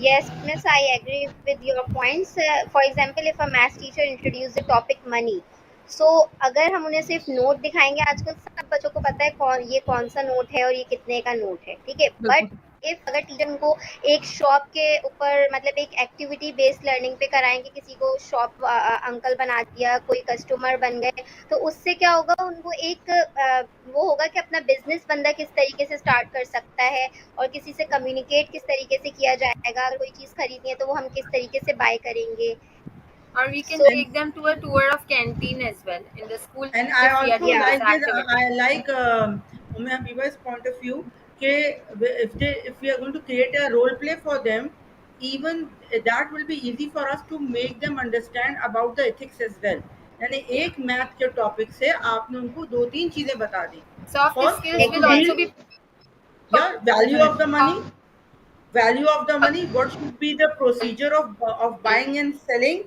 Yes, Miss, I agree with your points. For example, if a math teacher introduce the topic money, so अगर हम उन्हें सिर्फ नोट दिखाएंगे, आजकल सब बच्चों को पता है ये कौन सा नोट है और ये कितने का नोट है, ठीक है। बिल्कुल। बट इफ अगर टीचर उनको एक शॉप के ऊपर मतलब एक एक्टिविटी बेस्ड लर्निंग पे कराएंगे, किसी को शॉप अंकल बना दिया, कोई कस्टमर बन गए, तो उससे क्या होगा, उनको एक वो होगा कि अपना बिजनेस बंदा किस तरीके से स्टार्ट कर सकता है और किसी से कम्युनिकेट किस तरीके से किया जाएगा, अगर कोई चीज़ खरीदनी है तो वो हम किस तरीके से बाय करेंगे। Or we can So take them to a tour of canteen as well in the school And I if we are also doing yeah, this like this. activity. I like Umme Habiba's point of view. If we are going to create a role play for them, even that will be easy for us to make them understand about the ethics as well. यानी एक math के topic से आपने उनको दो तीन चीजें बता दी. Soft First, skills how will to also deal, be yeah, uh, value of the money, what should be the procedure of buying and selling,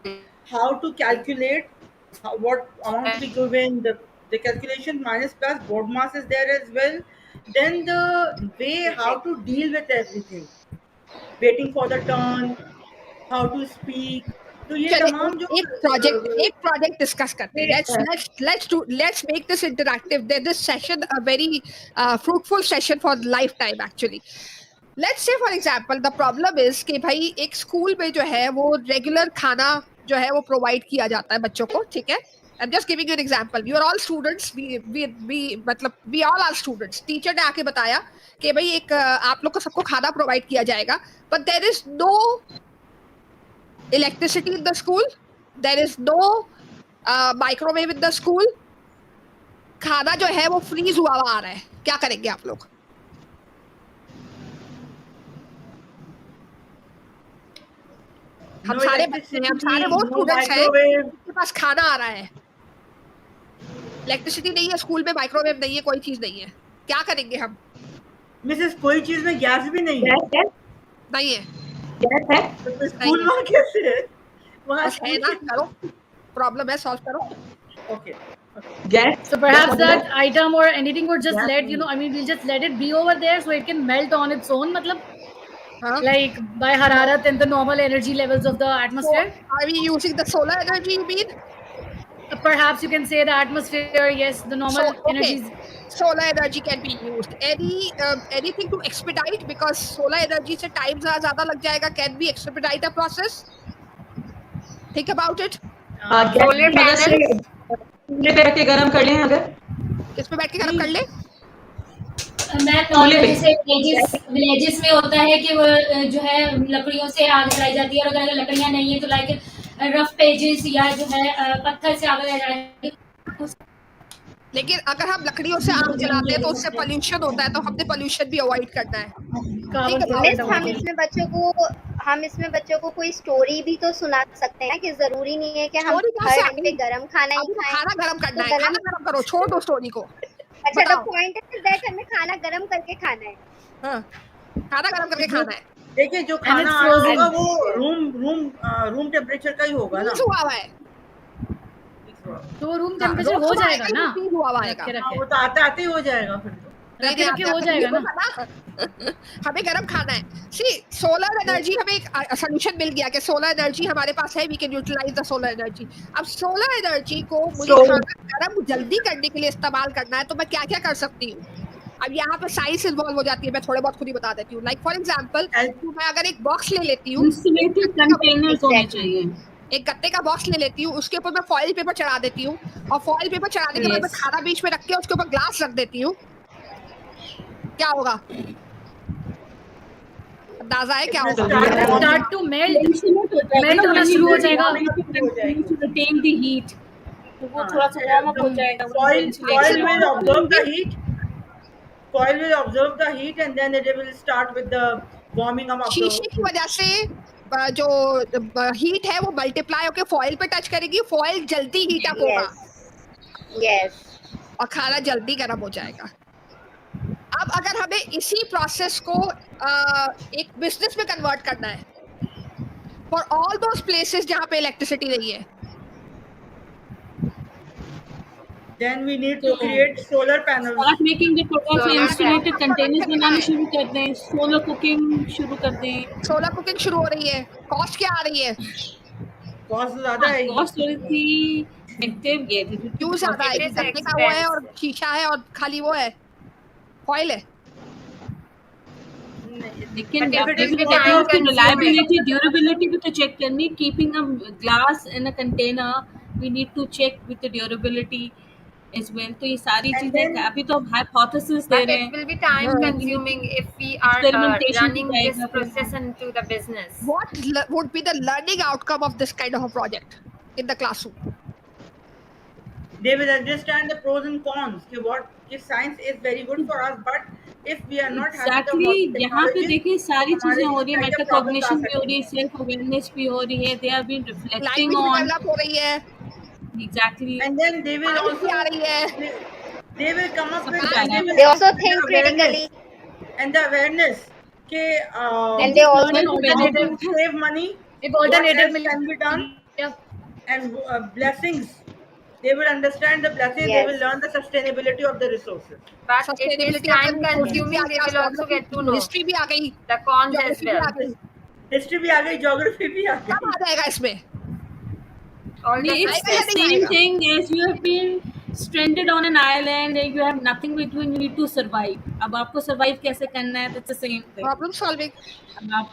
how to calculate what amount to be given, the calculation minus plus board mass is there as well, then the way how to deal with everything, waiting for the turn, how to speak. तो ये चले तमाम जो एक project discuss करते हैं. Let's make this interactive. This session a very fruitful session for lifetime actually. Let's say for example the problem is कि भाई एक स्कूल में जो है वो रेगुलर खाना जो है वो प्रोवाइड किया जाता है बच्चों को, ठीक है. I'm just giving you an example. You are all students. मतलब we all are students. Teacher ने आके बताया कि भाई एक आप लोग को सबको खाना प्रोवाइड किया जाएगा, but there is no electricity in the school, there is no microwave in the school, खाना जो है वो फ्रीज हुआ हुआ आ रहा है, क्या करेंगे आप लोग? हम no सारे बच्चे हैं, हम सारे electricity, वो no स्टूडेंट्स हैं microwave. जिनके पास खाना आ रहा है, इलेक्ट्रिसिटी नहीं है स्कूल में, माइक्रोवेव नहीं है, कोई चीज नहीं है, क्या करेंगे हम? मिसेस कोई चीज में गैस भी नहीं है, नहीं है, तो नहीं स्कूल है, वहाँ कैसे है, वहाँ बस है स्कूल ना, के. करो, प्रॉब्लम है, सॉल्व करो. Okay. So perhaps that item or anything would just Gas let नहीं. I mean, we'll just let it be over there so it can melt on its own. Matlab, हाँ. like by hararat and the normal energy levels of the So atmosphere. are we using the solar energy, you mean? Perhaps you can say the atmosphere. Yes, the So normal okay, energies. solar energy can be used. Anything to expedite, because solar energy से time ज़्यादा लग जाएगा. Can we expedite a process? Think about it. solar panels. चूल्हे पे रख के गरम कर लें अगर. किस पे बैठ के गरम कर ले? मैम नॉर्मल जैसे विलेजेस में होता है कि वो जो है लकड़ियों से आग जलाई जाती है, और अगर लकड़ियां नहीं है तो लाइक रफ पेजेस या जो है पत्थर से आग जलाई जाती है. लेकिन अगर हम लकड़ियों से आग जलाते हैं तो उससे पोल्यूशन होता है, तो हमने पोल्यूशन भी अवॉइड करना है. Carbon Think about footprint it. हम इसमें बच्चों को कोई स्टोरी भी तो सुना सकते हैं कि जरूरी नहीं है कि हम स्टोरी कहाँ हर से टाइम पे आएगी? गरम खाना ही अभी तो खाएं। खाना गरम करना तो है, गरम, खाना गरम करो, छोड़ दो स्टोरी को. अच्छा, द बताओ. पॉइंट इज दैट हमें खाना गरम करके खाना है। हाँ, खाना गरम करके खाना है. देखिए जो and खाना it's आना होगा frozen. वो रूम टेम्परेचर का ही होगा ना. फ्रीज हुआ हुआ है. तो वो रूम हाँ, टेम्परेचर रोज हो सुबह जाएगा आएगा, ना, ये फ्रीज हुआ हुआ आएगा. रखे हाँ, रखे वो तो आते आते ही हो जाएगा फिर तो. रखे रखे हो आते जाएगा ही ना. होगा ना. हमें गरम खाना है. सी सोलर एनर्जी, हमें एक सोल्यूशन मिल गया कि सोलर एनर्जी हमारे पास है, we can utilise the solar energy. अब सोलर एनर्जी को मुझे खाना गरम जल्दी करने के लिए इस्तेमाल करना है, तो मैं क्या क्या कर सकती हूँ? अब यहाँ पर साइंस इन्वॉल्व हो जाती है, मैं थोड़े बहुत खुद ही बता देती हूँ. लाइक फॉर एग्जाम्पल, मैं अगर एक बॉक्स ले लेती हूँ, इंसुलेटेड कंटेनर्स होने चाहिए. एक गत्ते का बॉक्स ले लेती हूँ, उसके ऊपर मैं फॉइल पेपर चढ़ा देती हूँ, और फॉइल पेपर चढ़ाने के बाद मैं Yes. खाना बीच में रख के उसके ऊपर ग्लास रख देती हूँ. क्या होगा? अंदाजा है क्या होगा? Start to melt. मेल्ट होना शुरू हो जाएगा. retain the heat. तो वो थोड़ा सा वार्म अप हो जाएगा. Foil will absorb the heat. Foil will absorb the heat and then it will start with the warming up of the शीशे की वजह से जो हीट है वो मल्टीप्लाई होकर फॉइल पे टच करेगी, फॉइल जल्दी हीट अप होगा, यस, और खाना जल्दी गर्म हो जाएगा. अब अगर हमें इसी प्रोसेस को एक बिजनेस में कन्वर्ट करना है, फॉर ऑल दोस प्लेसेस जहाँ पे इलेक्ट्रिसिटी नहीं है, Then we need to तो create solar start panels. Making the products या Solar insulated panels. Containers production का बनाने है, शुरू कर दें, सोलर कुकिंग शुरू कर दें। सोलर कुकिंग शुरू हो रही है, कॉस्ट क्या आ रही है, कॉस्ट ज़्यादा हाँ, आएगी। कॉस्ट थोड़ी सी नेगेटिव ये ड्यू टू क्यों द ज्यादा It आएगी, is कॉस्ट। गत्ते का वो है और expensive. शीशा है और खाली वो है, फॉइल है। लेकिन But If it आप it will is देखो be कहते हैं foil, time उसकी consuming. रिलायबिलिटी, ड्यूरेबिलिटी भी तो चेक करनी। Keeping a glass in a container, we need to check with the durability as well. तो ये सारी and चीज़ें then अभी तो हम हाइपोथेसिस दे But रहे it हैं, will be time लेकिन we need consuming if we are experimentation पे running this जाएगा फिर वो। process into the business. What would be the learning outcome of this kind of a project in the classroom? they will understand the pros and cons. What science is very good for us, but if we are not having the exactly modern यहाँ पे technology, देखिए सारी चीजें हमारे हो लिए रही है, क्या क्या problems आ मेटाकॉग्निशन भी हो रही सकती है, हैं. सेल्फ अवेयरनेस भी हो रही है, they are been reflecting language भी ऑन। डेवलप हो रही है, exactly, And then they will science भी आ also रही है, they, they will come up सब with, कुछ आ मैथ्स रहा भी है। they हो will They रहा है। also also think the awareness critically, कि they and they just also learn Then to how manage to alternative, it. save money, एक what alternative else मिल can be done, गया। and blessings. They will understand the blessings. They will yes, learn the sustainability of the resources. But it is sustainability of the time resources भी yes. आ consuming. They गया, will also get to astronomy, know history भी आ गई, the cons as geography भी well. आ गई, history भी आ गई, ज्योग्राफी भी आ सब गई. आ जाएगा इसमें, All the नहीं, इट्स आएगा द या नहीं subjects. सेम आएगा? Thing as you have been stranded on an island and you have nothing with you, you need to survive. अब आपको सर्वाइव कैसे करना है, it's the same problem thing. Solving, अब आप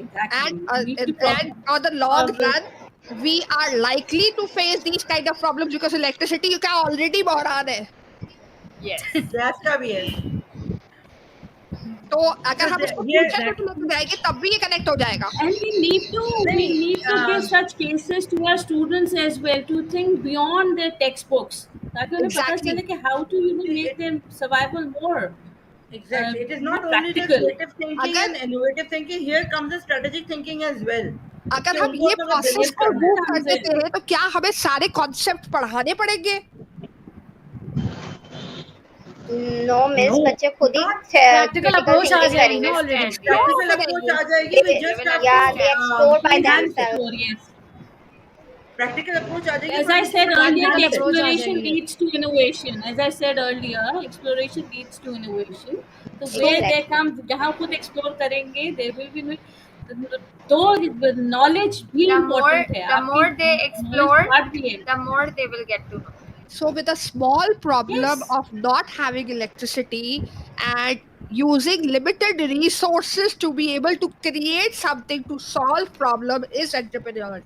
exactly you need to and problem on the long solve run this. we are likely to face these kind of problems because electricity का already बढ़ा है, Yes. Gas का भी है. तो अगर Because हम इसको here फ्यूचर में भी लेके जाएंगे तब भी ये कनेक्ट हो जाएगा। And we नहीं, need to give such cases to our students as well, to think beyond their textbooks, ताकि उन्हें पता एग्जैक्टली चले कि how to make it, them survival exactly, it is not more only the practical. creative thinking अगर and innovative thinking. Here comes the strategic thinking as well. अगर कि हम उनको ये तो मैं प्रोसेस brilliant को करना मूव है. कर Comes देते in. हैं तो क्या हमें सारे कॉन्सेप्ट पढ़ाने पड़ेंगे? No, miss, No, बच्चे खुद ही not प्रैक्टिकल critical अप्रोच आ thinking जाएगी They ना will करेंगे. ऑलरेडी। stand. क्यों Yes. practical approach करेंगे? आ जाएगी. We They, just They will have to yeah, they understand. explore by enhance it. themselves. Explore, yes. Practical approach आ जाएगी, As but I we said should earlier, practical the enhance it. Approach आ exploration जाएगी। leads to innovation. As I said earlier, exploration leads to innovation. So So where they Exactly. come, जहाँ खुद explore करेंगे, there will be though the knowledge भी The more important है, the आपकी more they knowledge explore, part भी है। the more they will get to know. so with a small problem Yes. of not having electricity and using limited resources to be able to create something to solve problem is entrepreneurial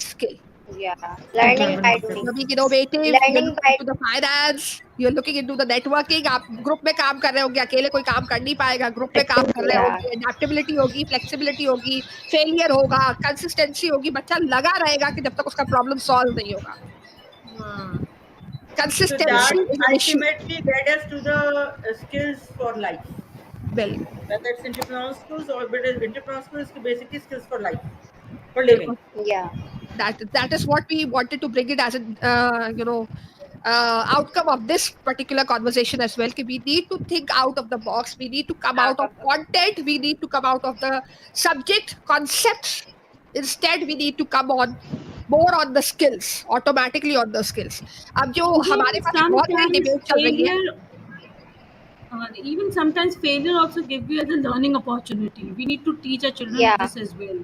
skill. Yeah, learning by doing, You're being innovative, you're learning looking by into the finance, you're looking into the networking, आप group में काम कर रहे होंगे, अकेले कोई काम कर नहीं पाएगा, ग्रुप में काम कर रहे yeah, होंगे, एडेप्टेबिलिटी होगी, फ्लेक्सिबिलिटी होगी, फेलियर होगा, कंसिस्टेंसी होगी, बच्चा लगा रहेगा कि जब तक उसका प्रॉब्लम सॉल्व नहीं होगा। Hmm. So consistency that is an issue. ultimately led us to the skills for life. बिल्कुल, Whether it's entrepreneurial skills or whether entrepreneurial skills, basically skills for life, for living. बिल्कुल, yeah, that is what we wanted to bring it as a outcome of this particular conversation as well. We need to think out of the box, we need to come out Out of of the content, we need to come out of the subject concepts, instead we need to come on more on the skills, automatically on the skills। अब जो हमारे पास एक बहुत बड़ी Sometimes debate चल रही है, failure, even sometimes failure also give you as a learning opportunity. We need to teach our children yeah, this as well.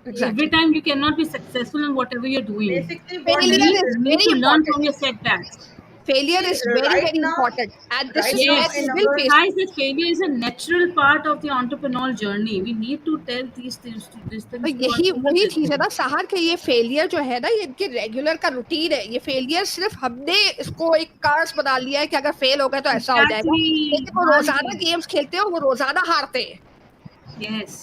Every exactly, time you cannot be successful in whatever you're doing. Basically, what You failure need, is you need very to learn from your important, setbacks. failure see is very right very now, important and this is where Yes, we in will our face guys, that failure is a natural part of the entrepreneurial journey. We need to tell these तो things to our यही children वही as चीज है well. ना सहार के, ये failure जो है ना ये इनके रेगुलर का रूटीन है। ये फेलियर सिर्फ हमने इसको एक कर्स बना लिया है कि अगर फेल हो गए तो ऐसा हो जाएगा, Exactly. लेकिन वो हाँ रोजाना जी. गेम्स खेलते हैं और वो रोजाना हारते हैं, Yes.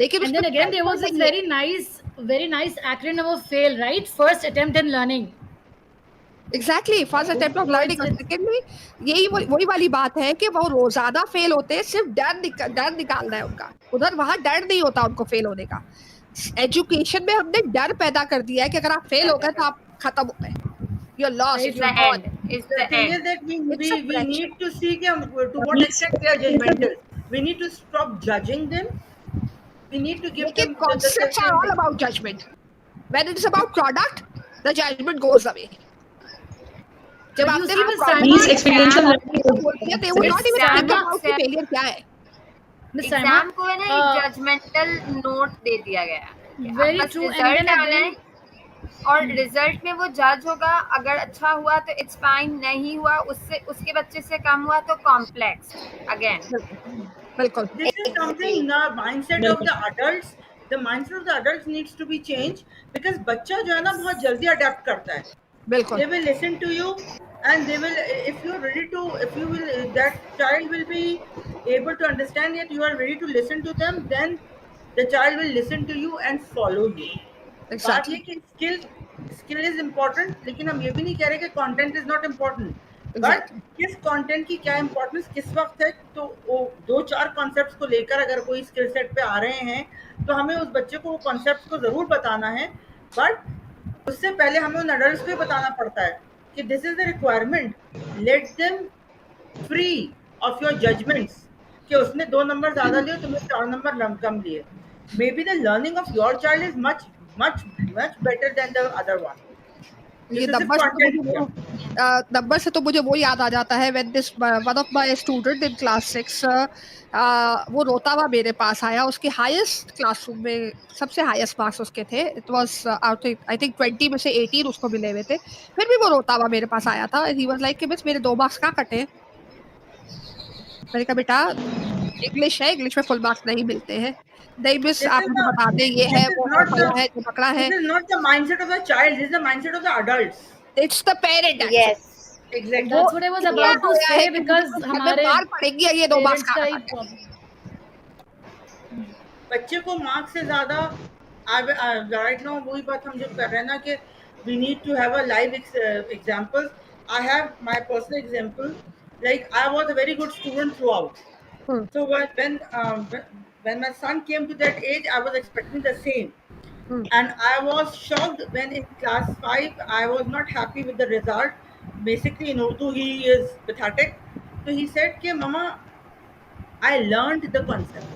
लेकिन And उसमें then again, there was pressure this नहीं है। very nice acronym of fail, right? First attempt in learning. Exactly, first attempt of So learning, और it's सेकेंडली यही वही वाली बात है कि वो रोजाना फेल होते हैं, सिर्फ डर निकालना है उनका, उधर वहां डर नहीं होता उनको फेल होने का। एजुकेशन में हमने डर पैदा कर दिया है कि अगर आप फेल हो गए तो आप खत्म हो गए, you're very lost, It's you're the true. gone, end. It's the the thing is end. that it's a we pressure। need to see to what extent they are judgmental. We need to stop judging them. We need to give लेकिन them the concepts are certain. all about judgment, when it is about product the judgment goes away। जब You आपने see, वो Miss problem Saima, These को experiential exam learning is बोल दिया, they would Miss not even exam think Saima, about कि failure क्या है. Miss Saima, exam को है ना एक uh, जजमेंटल नोट दे दिया गया है कि अब very बस true. And then रिजल्ट आना again, है, और रिजल्ट में वो जज होगा, अगर अच्छा हुआ तो इट्स फाइन, नहीं हुआ उससे उसके बच्चे से कम हुआ तो कॉम्प्लेक्स अगेन। बिल्कुल, बिल्कुल, This is something the mindset of बिल्कुल the adults. The mindset of the adults needs to be changed because बच्चा जो है ना बहुत जल्दी अडेप्ट करता है. बिल्कुल. They will listen to you, and they will, if you're ready to, if you will, that child will be able to understand that you are ready to listen to them, then the child will listen to you and follow you. बात ये exactly, कि skill is important, लेकिन हम ये भी नहीं कह रहे कि content is not important, but exactly. किस कंटेंट की क्या इंपॉर्टेंस किस वक्त है. तो वो दो चार कॉन्सेप्ट्स को लेकर अगर कोई स्किल सेट पे आ रहे हैं तो हमें उस बच्चे को वो कॉन्सेप्ट्स को जरूर बताना है, बट उससे पहले हमें उन अडल्ट्स को भी बताना पड़ता है कि this is the requirement. Let them free of your judgements कि उसने 2 नंबर ज्यादा लिए, तुमने 4 नंबर कम लिए. May be the learning of your child is much much much better than the other one. ये दिस इज सिर्फ नंबर से तो कंटेंट मुझे किया. वो नंबर से तो मुझे वो याद आ जाता है, when this one of my student in class 6, वो रोता हुआ मेरे पास आया. उसके हाईएस्ट क्लासरूम में सबसे हाईएस्ट मार्क्स उसके थे. It was out, I think 20 में से 18 उसको मिले हुए थे. फिर भी वो रोता हुआ मेरे पास आया था. ही वाज लाइक कि मिस मेरे 2 मार्क्स कहाँ कटे. मैंने कहा बेटा इंग्लिश है, इंग्लिश में फुल मार्क्स नहीं मिलते हैं. नहीं मिस This आप is मुझे the बता दें, ये this है is वो है not the फला है पकड़ा this है. is not the mindset of the child. This is the mindset of the adults. It's the parent actually. Yes. Exactly. वो that's what I was इतना Yes. about to रोया है say कि मुझे because तो घर में हमारे मार पड़ेगी, ये 2 मार्क्स parents कहाँ का ही कटा. problem. बच्चे को मार्क्स से ज्यादा राइट नाउ वही बात हम जो कर रहे हैं ना कि we need to have a live examples. I have my personal example. Like I was a very good student throughout. Hmm, So when my son came to that age, I was expecting the same, hmm. and I was shocked when in class 5 I was not happy with the result. Basically in Urdu he is pathetic. So he said कि mama, I learned the concept.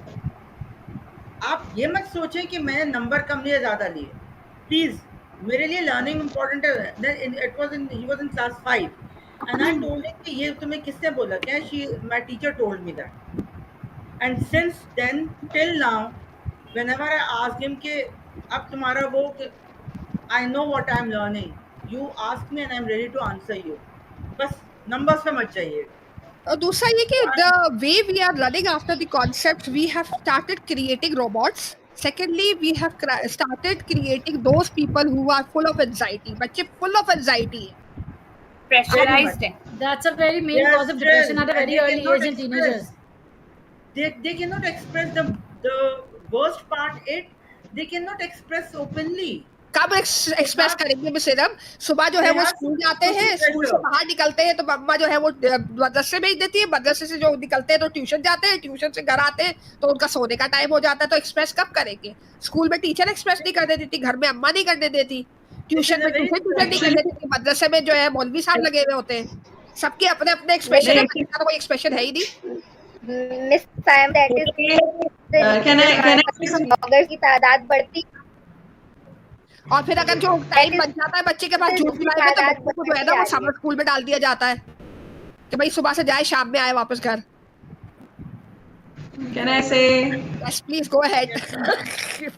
आप ये मत सोचें कि मैंने number कम लिए ज्यादा लिए. प्लीज, मेरे लिए लर्निंग इंपॉर्टेंट है. It was in he was in class 5 and I told him कि ये तुम्हें किसने बोला. क्या she my teacher told me that. And since then till now whenever I ask him कि अब तुम्हारा वो कि I know what I am learning, you ask me and I am ready to answer you. बस numbers पे मत जाइएगा. और दूसरा ये कि the way we are running after the concept, we have started creating robots. Secondly we have started creating those people who are full of anxiety. बच्चे full of anxiety है. Very pressurised much. है। That's a very They main are cause of depression stressed at a and very they early cannot age in express. teenagers. They cannot express the worst part. They cannot express openly. कब They express have करेंगे miss Iram. सुबह जो है they वो have school जाते social हैं, school से pressure. बाहर निकलते हैं तो मम्मा जो है वो मदरसे भेज देती है. मदरसे से जो निकलते हैं तो ट्यूशन जाते हैं, ट्यूशन से घर आते हैं तो उनका सोने का टाइम हो जाता है. तो एक्सप्रेस कब करेंगे. स्कूल में टीचर एक्सप्रेस नहीं करने देती, घर में अम्मा नहीं करने देती, This is ट्यूशन a में very ट्यूशन टीचर नहीं एक्चुअली करने देती, मदरसे में जो है मौलवी साहब लगे हुए होते हैं. सबके अपने अपने एक्सप्रेशन Miss है, नहीं बच्चे का तो कोई एक्सप्रेशन है ही नहीं. Miss Sam, that is होता ये the can reason I why can such I bloggers की तादाद बढ़ती. और फिर अगर जो That टाइम is बच जाता है बच्चे के पास the जून जिसकी जुलाई में, तो तादाद बच्चे को जो है बढ़ती ना जा वो रही है. समर स्कूल में डाल दिया जाता है कि भाई सुबह से जाए शाम में आए वापस घर. कैन आई से yes please go ahead.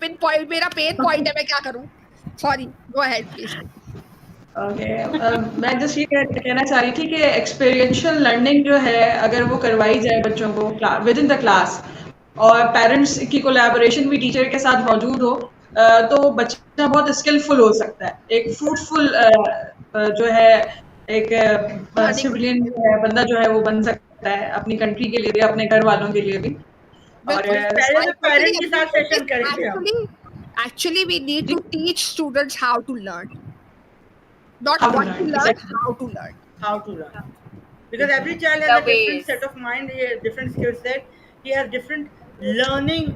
Pin point मेरा पेन पॉइंट है, मैं क्या करूं. Sorry, go ahead please. Okay मैं जस्ट ये कहना चाह रही थी कि एक्सपीरियंशियल लर्निंग जो है अगर वो करवाई जाए बच्चों को विद इन द क्लास और पेरेंट्स की कोलैबोरेशन भी टीचर के साथ मौजूद हो तो बच्चा बहुत स्किलफुल हो सकता है. एक फ्रूटफुल जो है एक लर्निंग सिविलियन जो है बंदा जो है वो बन सकता है अपनी कंट्री के लिए भी अपने घर वालों के लिए भी. और बिल्कुल. पहले आई तो टोटली पेरेंट के एग्री साथ विद सेशन दिस. करेंगे हम. Actually we need to teach students how to learn, not how to what to learn learn, exactly. How to learn. How to learn, because every child has The a different ways. set of mind, he has different skill set, he has different learning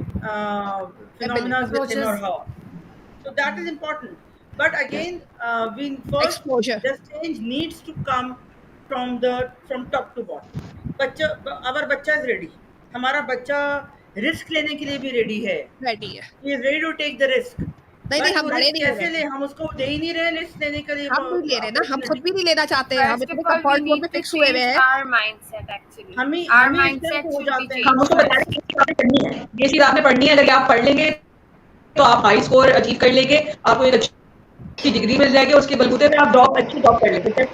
phenomena Ability, within or Approaches. her. So that is important. But again, we first exposure. the change needs to come from top to bottom. बच्चा, our बच्चा is ready. हमारा बच्चा risk लेने के लिए भी ready है. Ready है. He is ready to take the risk. नहीं नहीं, बट हम वो बड़े रिस्क नहीं हो कैसे रहे, ले, हम उसको दे ही नहीं रहे रिस्क लेने के लिए हम नहीं ले रहे ना, हम खुद अपॉर्चुनिटी। भी नहीं लेना चाहते हैं, हम First इतने of all, we comfort zone में need to फिक्स हुए हुए change हैं। our mindset actually. हम Our ही इस टाइम mindset हो should be जाते हैं। हम changed उसको बता first. रहे हैं कि आपने पढ़नी है, ये चीज़ आपने पढ़नी है, अगर आप पढ़ लेंगे तो आप हाई स्कोर अचीव कर लेंगे, आपको एक अच्छी डिग्री मिल जाएगी, उसके बलबूते पे आप अच्छी जॉब कर लेंगे।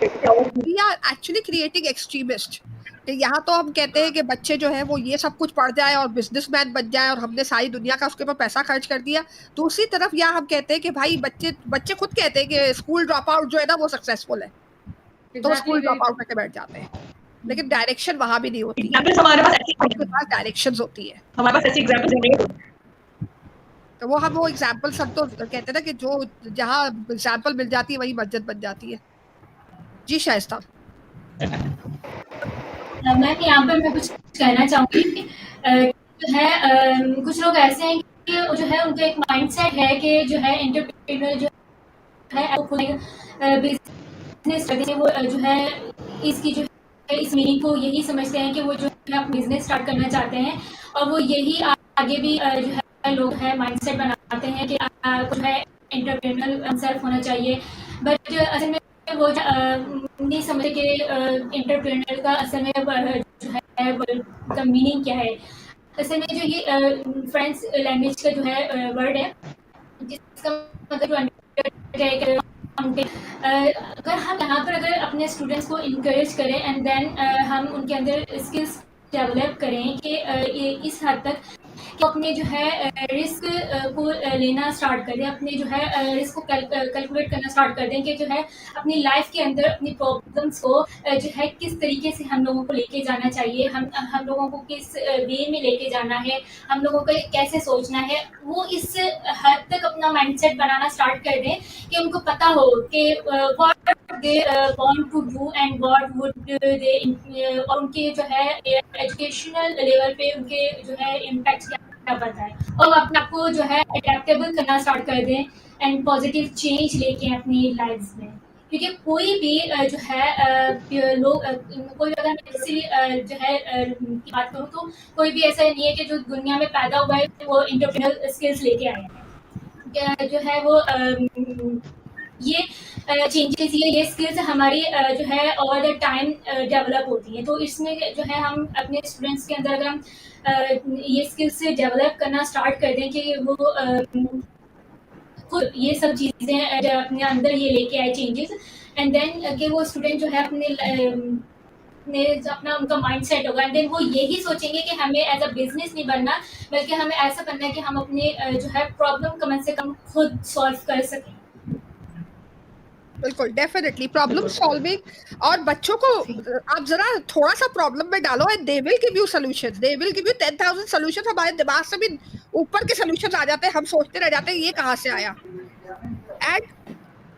We are actually creating extremist. यहाँ तो हम कहते हैं कि बच्चे जो है वो ये सब कुछ पढ़ जाए और बिजनेसमैन बन जाए और हमने सारी दुनिया का उसके ऊपर पैसा खर्च कर दिया। दूसरी तरफ यहाँ हम कहते हैं कि भाई बच्चे बच्चे खुद कहते हैं कि स्कूल ड्रॉप आउट जो है ना वो सक्सेसफुल है, तो वो exactly, school very drop true. Out करके बैठ जाते हैं। लेकिन डायरेक्शन वहां भी नहीं होती है, एग्जाम्पल्स हमारे पास ऐसी उनके पास डायरेक्शन होती है। हमारे पास ऐसी एग्जाम्पल्स जनरेट तो वो हम वो एग्जाम्पल सब तो कहते हैं ना कि जो जहाँ एग्जाम्पल मिल जाती है वही मस्जिद बन जाती है। जी शाइस्ता। मैम यहाँ पर मैं कुछ कहना चाहूँगी। जो है कुछ लोग ऐसे हैं कि जो है उनका एक माइंडसेट है कि जो है एंटरप्रेन्योर जो है वो खुद बिजनेस करते हैं, वो जो है इसकी जो है इस मीनिंग को यही समझते हैं कि वो जो है अपना बिजनेस स्टार्ट करना चाहते हैं, और वो यही आगे भी जो है लोग है माइंडसेट बनाते हैं कि जो है एंटरप्रेन्योर सेल्फ होना चाहिए। बट असल में वो नहीं समझते कि एंटरप्रेन्योर का असल में जो है का मीनिंग क्या है। असल में जो ये फ्रेंच लैंग्वेज का जो है वर्ड है, जिसका मतलब जो अगर हम यहाँ पर अगर अपने स्टूडेंट्स को इनकरेज करें एंड देन हम उनके अंदर स्किल्स डेवलप करें कि ये इस हद तक कि अपने जो है रिस्क को लेना स्टार्ट कर दें, अपने जो है रिस्क को कैलकुलेट करना स्टार्ट कर दें कि जो है अपनी लाइफ के अंदर अपनी प्रॉब्लम्स को जो है किस तरीके से हम लोगों को लेके जाना चाहिए, हम लोगों को किस वे में लेके जाना है, हम लोगों को कैसे सोचना है, वो इस हद तक अपना माइंडसेट बनाना स्टार्ट कर दें कि उनको पता हो कि what they want to do and what would they, और उनके जो है एजुकेशनल लेवल पे उनके जो है इम्पैक्ट क्या पता है, और अपने आप को जो है अडेप्टेबल करना स्टार्ट कर दें एंड पॉजिटिव चेंज लेके अपनी लाइफ में। क्योंकि कोई भी जो है लोग कोई अगर मैं किसी जो है की बात करूँ तो कोई भी ऐसा नहीं है कि जो दुनिया में पैदा हुआ है वो इंटरप्रेन्योर स्किल्स लेके आया है। जो है वो ये चेंजेस ये स्किल्स हमारी जो है ओवर द टाइम डेवलप होती हैं। तो इसमें जो है हम अपने स्टूडेंट्स के अंदर अगर हम ये स्किल्स डेवलप करना स्टार्ट कर दें कि वो खुद ये सब चीज़ें अपने अंदर ये लेके आए चेंजेस, एंड देन कि वो स्टूडेंट जो है अपने अपना उनका माइंडसेट होगा, एंड देन वो यही सोचेंगे कि हमें एज अ बिजनेस नहीं बनना, बल्कि हमें ऐसा बनना है कि हम अपने जो है प्रॉब्लम कम से कम खुद सॉल्व कर सकें। बिल्कुल, डेफिनेटली प्रॉब्लम सॉल्विंग। और बच्चों को आप जरा थोड़ा सा प्रॉब्लम में डालो and they will give you solutions, they will give you 10,000 solutions. हमारे दिमाग से भी ऊपर के सॉल्यूशंस आ जाते हैं, हम सोचते रह जाते हैं ये कहाँ से आया। And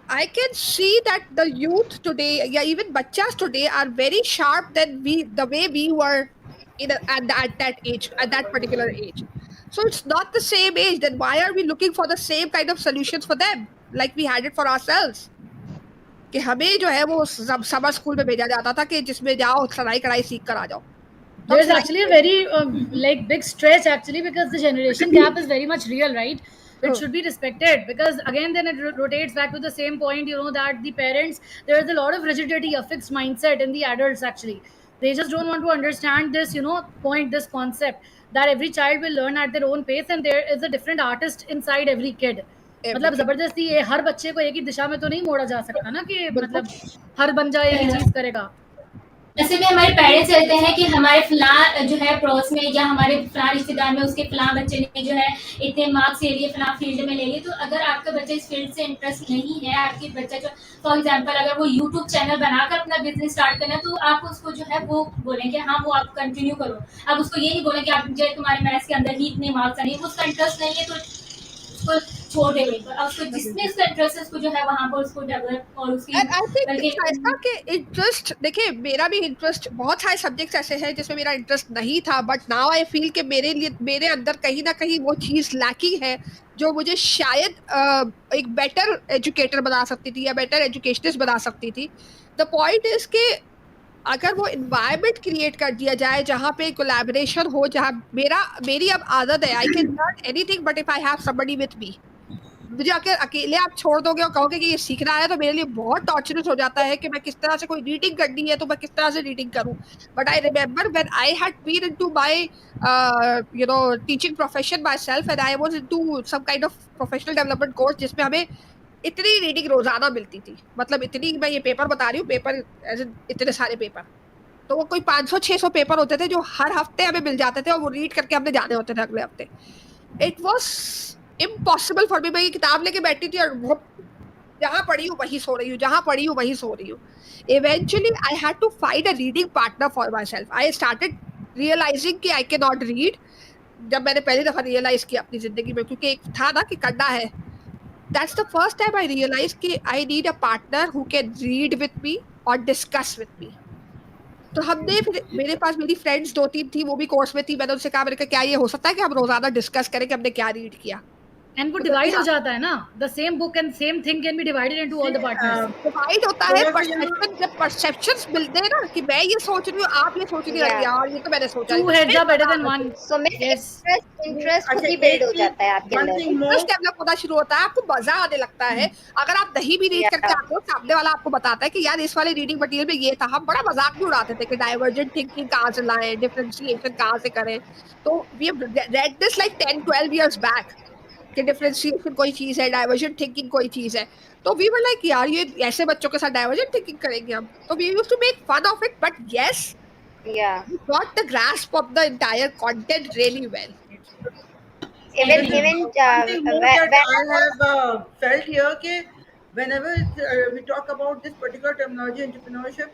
I can see that the youth today, yeah, even bachas today are very sharp than the way we were at that age, at that particular age. So it's not the same age. Then why are we looking for the same kind of solutions for them, like we had it for ourselves? कि हमें जो है वो summer school में भेजा जाता था कि जिसमें जाओ सिलाई कढ़ाई सीख कर आ जाओ। There's actually a very like big stretch actually, because the generation gap is very much real, right? It should be respected, because again then it rotates back to the same point, you know, that the parents, there is a lot of rigidity, a fixed mindset in the adults actually. They just don't want to understand this, you know, point, this concept that every child will learn at their own pace and there is a different artist inside every kid. Every मतलब kid. जबरदस्ती ये हर बच्चे को एक ही दिशा में तो नहीं मोड़ा जा सकता ना कि बिल्कुल। मतलब हर बन जाए एक ही चीज करेगा। ऐसे में हमारे पेरेंट्स कहते हैं कि हमारे फलां जो है पड़ोस में या हमारे फलां रिश्तेदार में उसके फलां बच्चे ने जो है इतने मार्क्स ले लिए, फलां फील्ड में ले लिए। तो अगर आपका बच्चा इस फील्ड से इंटरेस्ट नहीं है, आपके बच्चा जो फॉर एग्जांपल अगर वो यूट्यूब चैनल बनाकर अपना बिजनेस स्टार्ट करना है, तो आप उसको जो है वो बोलें कि हाँ वो आप कंटिन्यू करो। आप उसको ये नहीं बोलें कि आप जो तुम्हारे मैथ्स के अंदर ही इतने मार्क्स आने, उसका इंटरेस्ट नहीं है तो उसको छोड़ दे वहीं पर। उसको जिसमें उसका इंटरेस्ट है उसको जो है वहाँ पर उसको डेवलप और उसकी And I think बल्कि ऐसा कि इंटरेस्ट, देखिए मेरा भी इंटरेस्ट, बहुत सारे सब्जेक्ट्स ऐसे हैं जिसमें मेरा इंटरेस्ट नहीं था, बट नाउ आई फील कि मेरे लिए मेरे अंदर कहीं ना कहीं वो चीज़ लैकिंग है जो मुझे शायद एक बेटर एजुकेटर बना सकती थी या बेटर एजुकेशनिस्ट बना सकती थी। द पॉइंट इज कि अगर वो इन्वायरमेंट क्रिएट कर दिया जाए जहाँ पे कोलैबोरेशन हो, जहाँ मेरी अब आदत है, I can learn anything but if I have somebody with me. मुझे अगर अकेले आप छोड़ दोगे और कहोगे कि ये सीखना है, तो मेरे लिए बहुत टॉर्चरस हो जाता है कि मैं किस तरह से, कोई रीडिंग करनी है तो मैं किस तरह से रीडिंग करूं। But I remember when I had been into my teaching profession myself, and I was into some kind of professional development course जिसमें हमें इतनी रीडिंग रोजाना मिलती थी, मतलब इतनी, मैं ये पेपर बता रही हूँ, पेपर एज इतने सारे पेपर, तो वो कोई 500-600 पेपर होते थे जो हर हफ्ते हमें मिल जाते थे, और वो रीड करके हमने जाने होते थे अगले हफ्ते। It was impossible for me. मैं ये किताब लेके बैठी थी और वो जहां पढ़ी हूँ वहीं सो रही हूँ, जहां पढ़ी हूँ वहीं सो रही हूँ। Eventually I had to find a reading partner for myself. I started realising कि आई कैन नॉट रीड। जब मैंने पहली दफा रियलाइज किया अपनी जिंदगी में, क्योंकि एक था ना कि करना है, that's the first time I realise कि I need a partner who can read with me और डिस्कस विथ मी। तो हमने फिर, मेरे पास मेरी फ्रेंड्स 2-3 थी, वो भी कोर्स में थी, मैंने उनसे कहा, मैंने कहा क्या ये हो सकता है कि हम रोजाना डिस्कस करें कि हमने क्या रीड किया। एंड वो तो डिवाइड हो हाँ, जाता है ना, the same book and same thing can be divided into all See, the partners. Divide होता है थोड़ा सा यहाँ परसेप्शन, जब परसेप्शंस मिलते हैं ना कि मैं ये सोच रही हूँ, आप ये सोच रही है, Yeah. यार ये तो मैंने सोचा नहीं, टू तो हेड्स फिर आर बेटर मजा देन आना वन। शुरू होता So मेरा यस। इंटरेस्ट खुद अच्छा, ही बिल्ड एक हो चीज, जाता है आपके वन अंदर। थिंग है, मोर। इंटरेस्ट डेवलप होना शुरू होता है, आपको मजा आने लगता है। अगर आप दही भी रीड करके Yeah. आते हो, सामने वाला आपको बताता है कि यार इस वाले रीडिंग मटेरियल में ये था, हम बड़ा मजाक भी उड़ाते थे कि डाइवर्जेंट थिंकिंग कहाँ से लाएं, डिफरेंशिएशन कहाँ से करें। तो we read this like 10-12 years back कि डिफरेंशिएशन कोई चीज है, डाइवर्जेंट थिंकिंग कोई चीज है। तो वी वर लाइक यार ये ऐसे बच्चों के साथ डाइवर्जेंट थिंकिंग करेंगे हम, तो we used to make fun of it, but yes, Yeah. we got the grasp of the entire content really well. Even This is even one thing more when that I I was, have felt here. कि whenever we talk about this particular terminology, entrepreneurship,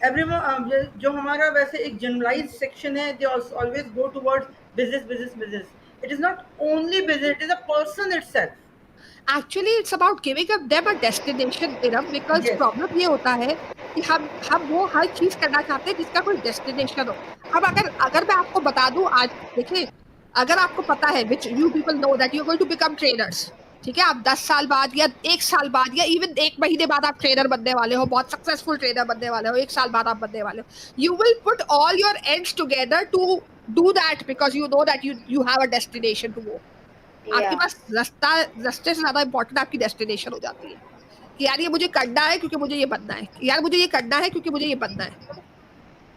everyone जो हमारा वैसे एक generalized section है, they always go towards business, business, business. It is not only business; it is a person itself. Actually it's about giving up them a destination, Iram, because Yes. Problem ये होता है कि हम वो हर चीज करना चाहते हैं जिसका कोई डेस्टिनेशन हो। अब अगर अगर मैं आपको बता दूं आज, देखिए, अगर आपको पता है, which you people know that you going to become trainers, ठीक है, आप 10 साल बाद या 1 साल बाद या इवन 1 महीने बाद आप ट्रेनर बनने वाले हो, बहुत सक्सेसफुल ट्रेनर बनने वाले हो, 1 साल बाद आप बनने वाले हो, you will put all your ends together to do that because you know that you have a destination to go. आपके yeah, पास रास्ता, रास्ते से ज्यादा इंपॉर्टेंट आपकी डेस्टिनेशन हो जाती है कि यार ये मुझे करना है क्योंकि मुझे ये बनना है, यार मुझे ये करना है क्योंकि मुझे ये बनना है।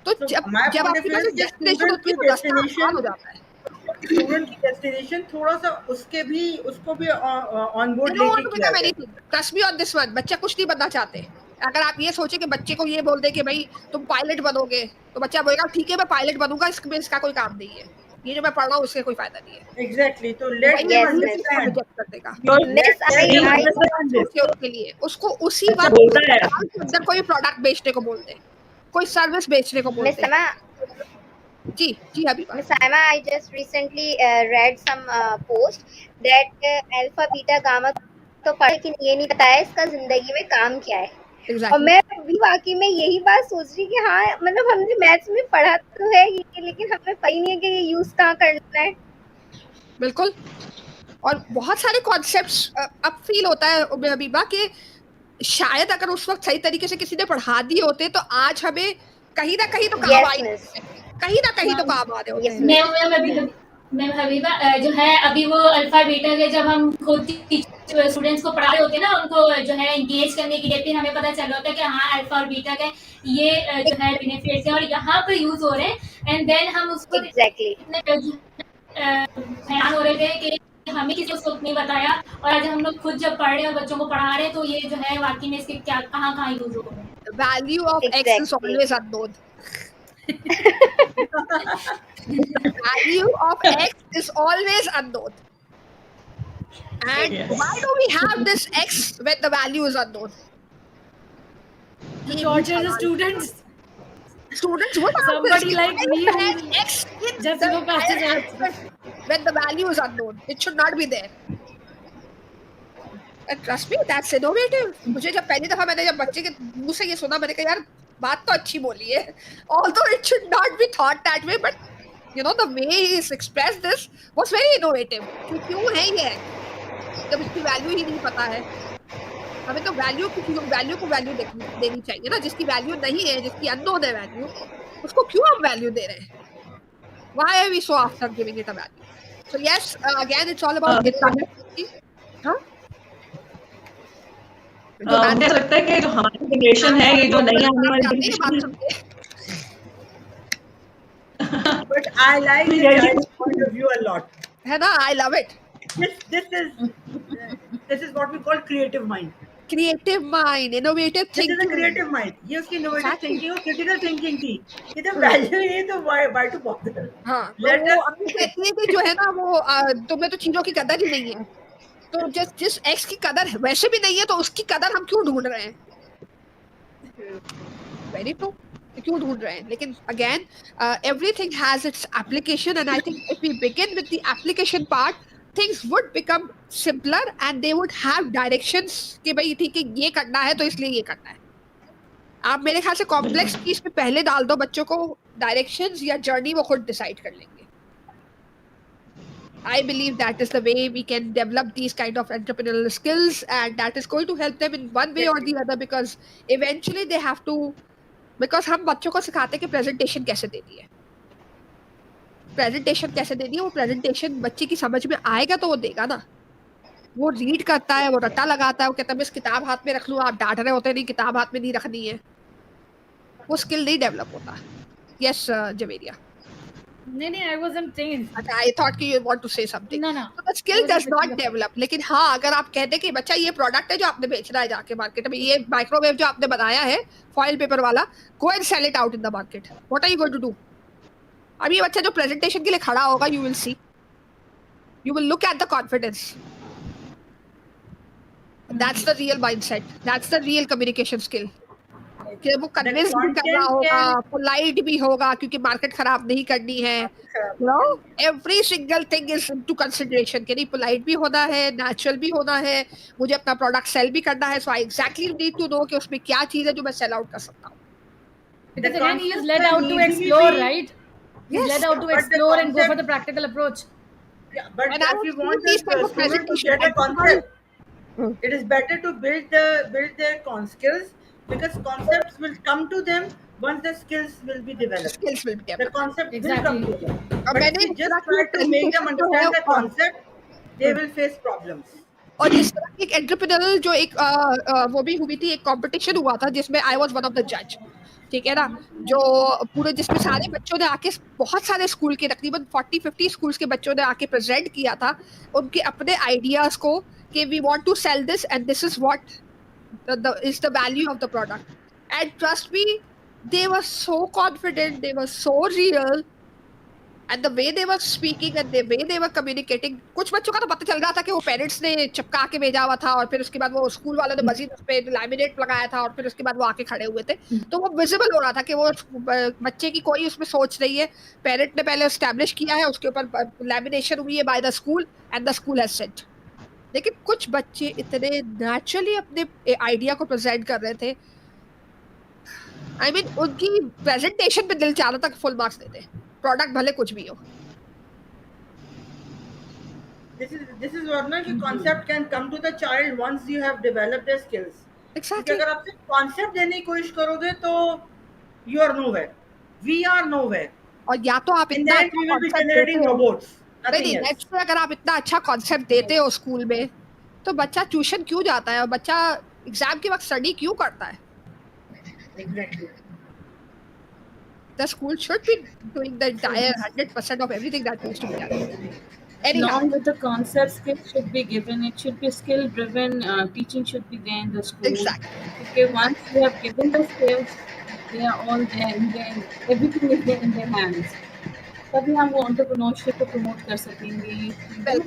तो So जब my जब point of आपके view पास is एक कि डेस्टिनेशन student होती है की तो रास्ता आसान destination, हो जाता है। स्टूडेंट की डेस्टिनेशन थोड़ा सा उसको भी on They board don't want लेके to किया become जाए। anything. Trust me on this one. बच्चा कुछ नहीं बनना चाहते। अगर आप ये सोचे कि बच्चे को ये बोल दे कि भाई तुम पायलट बनोगे, तो बच्चा बोलेगा ठीक है मैं पायलट बनूंगा, इसमें इसका कोई काम नहीं है, ये जो मैं पढ़ रहा हूँ उससे कोई फायदा नहीं है। एग्जैक्टली, तो वो लेट वही देम yes, इमीडिएटली miss. उसको अंडरस्टैंड, रिजेक्ट कर देगा। Miss, let them I understand this. सोचे उसके लिए, उसको उसी अच्छा वक्त बोलता उस है। साल के अंदर कोई प्रोडक्ट बेचने को बोल दे, कोई सर्विस बेचने को बोल Miss दे। Sama, जी जी Habiba. Miss Sama, I just recently read some post that alpha, beta, gamma तो पढ़ा, लेकिन ये नहीं पता है इसका जिंदगी में काम क्या है। और एग्जैक्टली। मैं भी वाकई में यही बात सोच रही कि हाँ, मतलब हमने मैथ्स में पढ़ा तो है ये, लेकिन हमें पता ही नहीं है कि ये यूज कहाँ करना है। बिल्कुल। और बहुत सारे कॉन्सेप्ट्स अब फील होता है हबीबा कि शायद अगर उस वक्त सही तरीके से किसी ने पढ़ा दिए होते तो आज हमें कहीं ना कहीं तो काम आ यस ही मिस, रहे होते, कहीं ना कहीं तो हाँ, काम आ रहे होते यस हैं। मिस, मैम हबीबा जो है अभी वो अल्फा बीटा के जब हम खुद स्टूडेंट्स को पढ़ा रहे होते हैं ना, उनको जो है इंगेज करने के लिए, फिर हमें पता चल रहा होता है कि हाँ अल्फा और बीटा के ये जो है बेनिफिट्स हैं और यहाँ पर यूज हो रहे हैं, एंड देन हम उसको एग्जैक्टली। इतने हैरान हो रहे थे कि हमें किसी को नहीं बताया, और आज हम लोग खुद जब पढ़ रहे हैं और बच्चों को पढ़ा रहे हैं तो ये जो है वाकई में इसके क्या कहाँ कहाँ यूज हो रहे हैं। Value of x is exactly. Always unknown. Value of x is always unknown. And why Yes. do we have this X when the value is unknown? To ये भी torture the सवाल है। students. Students would ask this, Somebody कि like why me is who there X in just the passes entire out. answer when the value is unknown? It should not be there. And trust me, that's innovative. मुझे जब पहली दफा मैंने जब बच्चे के मुंह से ये सुना, मैंने कहा यार बात तो अच्छी बोली है, although it should not be thought that way, but you know the way he's expressed this was very innovative. कि क्यों है ये X जब इसकी वैल्यू ही नहीं पता है। हमें तो वैल्यू की चीजों वैल्यू को वैल्यू देनी चाहिए ना। जिसकी वैल्यू नहीं है, जिसकी अननोन है वैल्यू, उसको क्यों हम वैल्यू दे रहे हैं? Why are we so after giving it a value? So yes, again, it's all about miss Sama, adaptability. हाँ, जो मैंने मुझे ऐसा लगता है कि जो हमारी जनरेशन है, ये जो नई आने वाली जाते हैं बात जनरेशन सुन के। But I like the है, child's point of view a lot. है ना? I love it. This is what we call creative mind. Creative mind, innovative This is a thinking. creative mind. ये उसकी innovative Exactly. thinking और critical thinking थी. ये तो हम्म, value ही है, तो why to bother? हाँ, तो Let वो us अभी कहती है कि जो है ना वो तुम्हें तो चीजों की कदर ही नहीं है। तो जिस एक्स की कदर वैसे भी नहीं है, तो उसकी कदर हम क्यों ढूंढ रहे हैं? Very true. क्यों ढूंढ रहे हैं? लेकिन again, everything has its application, and I think if we begin with the application part, things would become simpler and they would have directions कि भाई ठीक है, ये करना है तो इसलिए ये करना है। आप मेरे ख्याल से कॉम्प्लेक्स चीज पे पहले डाल दो बच्चों को, डायरेक्शंस या जर्नी वो खुद डिसाइड कर लेंगे। I believe that is the way we can develop these kind of entrepreneurial skills, and that is going to help them in one way or the other, because eventually they have to, because हम बच्चों को सिखाते हैं कि presentation कैसे देनी है। Presentation कैसे देनी है, वो प्रेजेंटेशन बच्चे की समझ में आएगा तो वो देगा ना। वो रीड करता है, वो रट्टा लगाता है, वो कहता है मैं इस किताब हाथ में रख लूं, आप डांट रहे होते नहीं, किताब हाथ में नहीं रखनी है, वो स्किल नहीं डेवलप होता। यस जवेरिया। नहीं, I wasn't saying. अच्छा, I thought कि you want to say something. No. So the skill does not develop. लेकिन हाँ, अगर आप कहते कि बच्चा ये प्रोडक्ट है जो आपने बेचना है जाके मार्केट में, ये माइक्रोवेव जो आपने बनाया है फॉइल पेपर वाला, go and sell it out in the market. What are you going to do? अब ये बच्चा जो प्रेजेंटेशन के लिए खड़ा होगा, you will see. You will look at the confidence. That's the real mindset. That's the real communication skill. कि वो कन्विंस भी कर रहा होगा, पोलाइट भी होगा, क्योंकि मार्केट खराब नहीं करनी है। No, every single thing is into consideration कि नहीं, पोलाइट भी होना है, नेचुरल भी होना है, मुझे अपना प्रोडक्ट सेल भी करना है। So I exactly need to know कि उसमें क्या चीज है जो मैं सेल आउट कर सकता हूँ। Because again, he is led out to explore, right? He's led out to explore and go for the practical approach. Yeah, but And I if would you see want these the type of student to presentation get a and people- concept, it is better to build their skills, because concepts will come to them once the skills will be developed. skills will be The developed. concept will Exactly. come to them. और But if मैंने you इस just तरह की try to make them presentation जो है understand the concept, they will face problems. और इस तरह की एक एंटरप्रेन्योरल जो एक वो भी हुई थी, एक कंपटीशन हुआ था जिसमें I was one of the जज, ठीक है ना, जो पूरे जिसमें सारे बच्चों ने आके, बहुत सारे स्कूल के तकरीबन 40-50 स्कूल्स के बच्चों ने आके प्रेजेंट किया था उनके अपने आइडियाज को कि we want to sell this and this is what is the value of the product. And trust me, they were so confident, they were so real, and the way they were speaking and the way they were communicating, कुछ बच्चों का तो पता चल रहा था कि वो पेरेंट्स ने चिपका के भेजा हुआ था, और फिर उसके बाद वो स्कूल वालों ने मजीद उस पे लैमिनेट लगाया था, और फिर उसके बाद वो आके खड़े हुए थे। तो वो विजिबल हो रहा था कि वो बच्चे की कोई उसमें सोच नहीं है, पेरेंट ने पहले एस्टैब्लिश किया है, उसके ऊपर लैमिनेशन हुई है by the school and the school has sent. लेकिन कुछ बच्चे इतने नेचुरली अपने आइडिया को प्रेजेंट कर रहे थे, आई मीन उनकी प्रेजेंटेशन पे दिल चाह रहा था कि फुल मार्क्स देते, प्रोडक्ट भले कुछ भी हो। This is what ना कि concept can come to the child once you have developed their skills. क्योंकि Exactly. अगर आप सिर्फ concept देने की कोशिश करोगे तो you are nowhere. We are nowhere. और या तो आप In इतना that अच्छा we will be concept generating देते हो, robots. नहीं Nothing else. नेक्स्ट अगर आप इतना अच्छा कॉन्सेप्ट देते हो स्कूल में, तो बच्चा ट्यूशन क्यों जाता है, और बच्चा एग्जाम के वक्त स्टडी क्यों करता है? Exactly. The school should be doing the entire 100% of everything that needs to be done. Anyhow, Along with the concept, skills should be given. It should be skill driven. Teaching should be there in the school. exactly. Okay, once you have given the skills, they are all there, and then everything is there in their hands. तभी हम वो entrepreneurship को promote कर सकेंगे,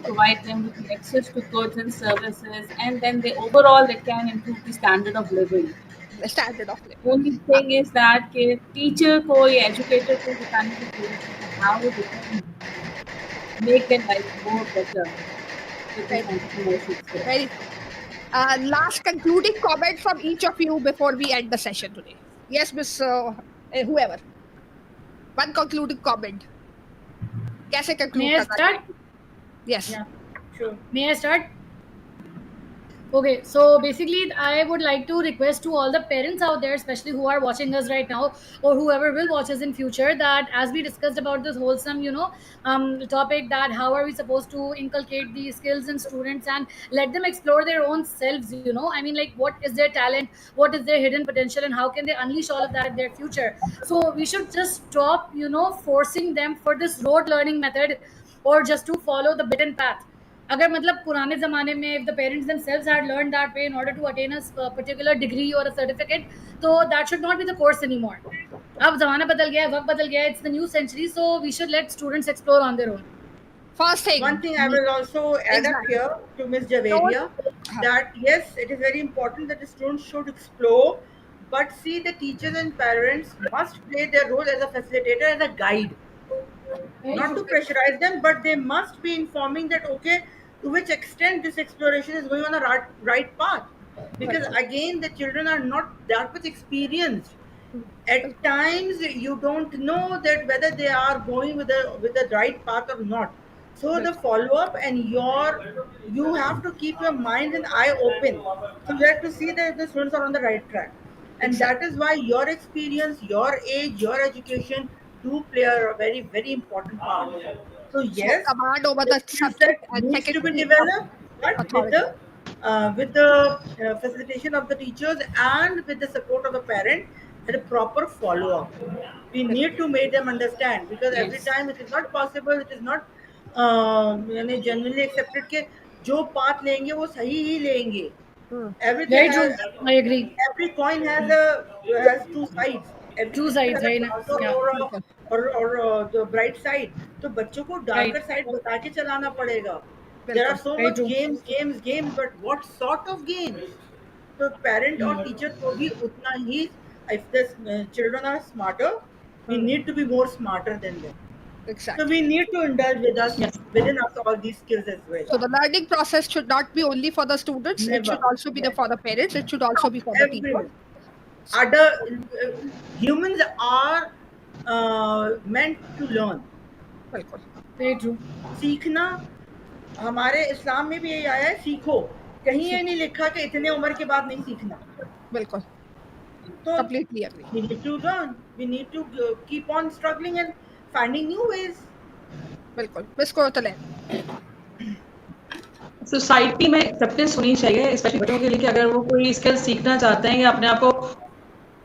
provide them with access to goods and services, and then they overall it can improve the standard of living. The standard of living. Only thing is that कि teacher को या educator को बताने की जरूरत है how they can make their life more better with this entrepreneurship skill. Very true. Last concluding comment from each of you before we end the session today. Yes, Miss whoever. One concluding comment. कैसे conclude May I करना start? चाहिए? Yes. Yeah. Sure. May I start? Okay, so basically, I would like to request to all the parents out there, especially who are watching us right now, or whoever will watch us in future, that as we discussed about this wholesome, topic, that how are we supposed to inculcate these skills in students and let them explore their own selves. I mean, like, what is their talent, what is their hidden potential, and how can they unleash all of that in their future? So we should just stop, forcing them for this rote learning method, or just to follow the beaten path. अगर मतलब पुराने ज़माने में if the parents themselves had learned that way in order to attain a particular degree or a certificate, तो that should not be the course anymore. अब ज़माना बदल गया है, वक्त बदल गया है, it's the new century, so we should let students explore on their own. First One thing, thing I will also add up exactly. here to Ms. Don't, Javeria, हाँ, that yes, it is very important that the students should explore, but see, the teachers and parents must play their role as a facilitator, as a guide, Very not true. to pressurize them, but they must be informing that okay, to which extent this exploration is going on a right path, because बिल्कुल, again the children are not that much experienced. At बिल्कुल, times you don't know that whether they are going with the right path or not. So the बिल्कुल, follow up and you have to keep your mind and eye open, so you have to see that the students are on the right track. And that exactly. is why your experience, your age, your education do play a very very important part. So So yes, command over the the skill set subject, and needs to be secondly, developed, but authority. with the facilitation of the teachers and with the support of the parent and a proper follow up. We need बिल्कुल, to make them understand, because every Yes. time it is not possible, it is not यानी generally accepted कि जो path लेंगे वो सही ही लेंगे. हम्म, Everything Very has true. I agree. every coin has two sides. Every Two picture sides, has a right? darker Yeah, बिल्कुल, or the bright side. तो बच्चों को right. darker side बता के चलाना पड़ेगा. There are बिल्कुल, so Very much true. games, but what sort of games? तो parent और teacher को भी उतना ही, if the children are smarter, we hmm, need to be more smarter than them. So exactly. we need to indulge Yes. within us all these skills as well. So the learning process should not be only for the students; it should Never. also be Yes. for the parents. It should also be for the teachers. Everyone. Other humans are meant to learn. बिल्कुल, Very true. सीखना, हमारे इस्लाम में भी यही आया है, सीखो. कहीं ये सीख, नहीं लिखा कि इतने उम्र के बाद नहीं सीखना. बिल्कुल, तो completely agree. we need to learn. We need to keep on struggling and finding new ways. बिल्कुल, बिल्कुल तो ले. सोसाइटी में एक्सेप्टेंस होनी चाहिए, स्पेशली बच्चों के लिए, कि अगर वो कोई स्किल सीखना चाहते हैं या अपने आप को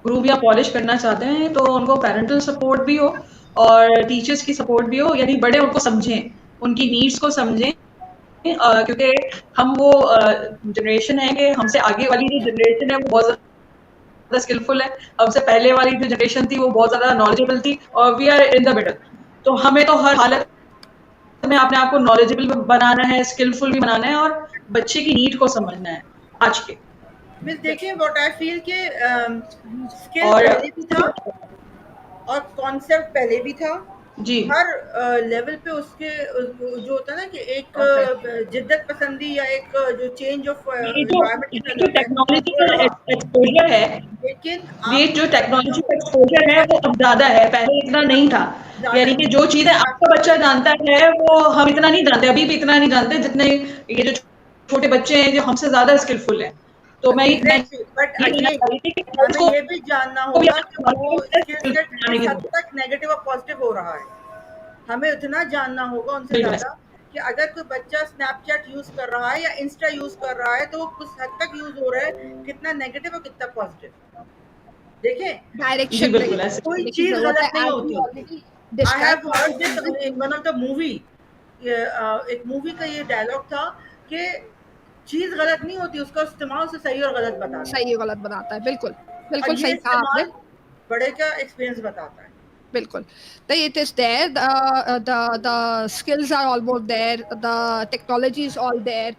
ग्रूव या पॉलिश करना चाहते हैं, तो उनको पेरेंटल सपोर्ट भी हो और टीचर्स की सपोर्ट भी हो, यानी बड़े उनको समझें, उनकी नीड्स को समझें, क्योंकि हम वो जनरेशन है कि हमसे आगे वाली जो जनरेशन है वो बहुत ज़्यादा स्किलफुल है, हमसे पहले वाली जो जनरेशन थी वो बहुत ज़्यादा नॉलेजेबल थी और we are in the middle. तो हमें तो हर हालत में अपने आप को नॉलेजेबल भी बनाना है, स्किलफुल भी बनाना है और बच्चे की नीड को समझना है आज के. मिस देखिए, व्हाट आई फील कि स्किल और पहले भी था और कॉन्सेप्ट पहले भी था. जी, हर लेवल पे उसके जो होता है ना कि एक Perfect. जिद्दत पसंदी या एक जो चेंज ऑफ ये जो एनवायरनमेंट की ये जो नजर से टेक्नोलॉजी वो का रहा. एक्सपोज़र है, लेकिन ये आप जो जानना टेक्नोलॉजी का होगा, एक्सपोज़र है वो अब ज़्यादा है, पहले इतना नहीं था. ज्यादा यानी है. कि जो चीज़ें आप आपका बच्चा जानता है वो हम इतना नहीं जानते, अभी भी इतना नहीं जानते जितने ये जो छोटे बच्चे हैं जो हमसे ज़्यादा स्किलफुल हैं. तो मैं एग्जैक्टली, बट ये कहना अगेन चाह रही थी कि हमें उसको ये भी जानना भी होगा कि अपने वो स्किल स्किल सेट बनाने किस की हद ज़रूरत तक नेगेटिव और पॉजिटिव हो रहा है. हमें उतना जानना होगा है. उनसे बिल्कुल ज्यादा ऐसा. कि अगर कोई बच्चा स्नैपचैट यूज कर रहा है या इंस्टा यूज कर रहा है, तो वो किस हद तक यूज हो रहा है, कितना नेगेटिव और कितना पॉजिटिव. देखें, जी, डायरेक्शन बिल्कुल ऐसे. कोई देने की चीज जरूरत है, गलत नहीं एज वी होती. Already I describe. Have heard this in one of the movie. एक मूवी का ये डायलॉग था कि चीज गलत नहीं होती, उसका इस्तेमाल से सही और गलत बताता है. सही गलत बनाता है. बिल्कुल, और बिल्कुल ये सही कहा आपने. इस्तेमाल बड़े का एक्सपीरियंस बताता है. बिल्कुल. It is there. The skills are almost there. The technology is all there,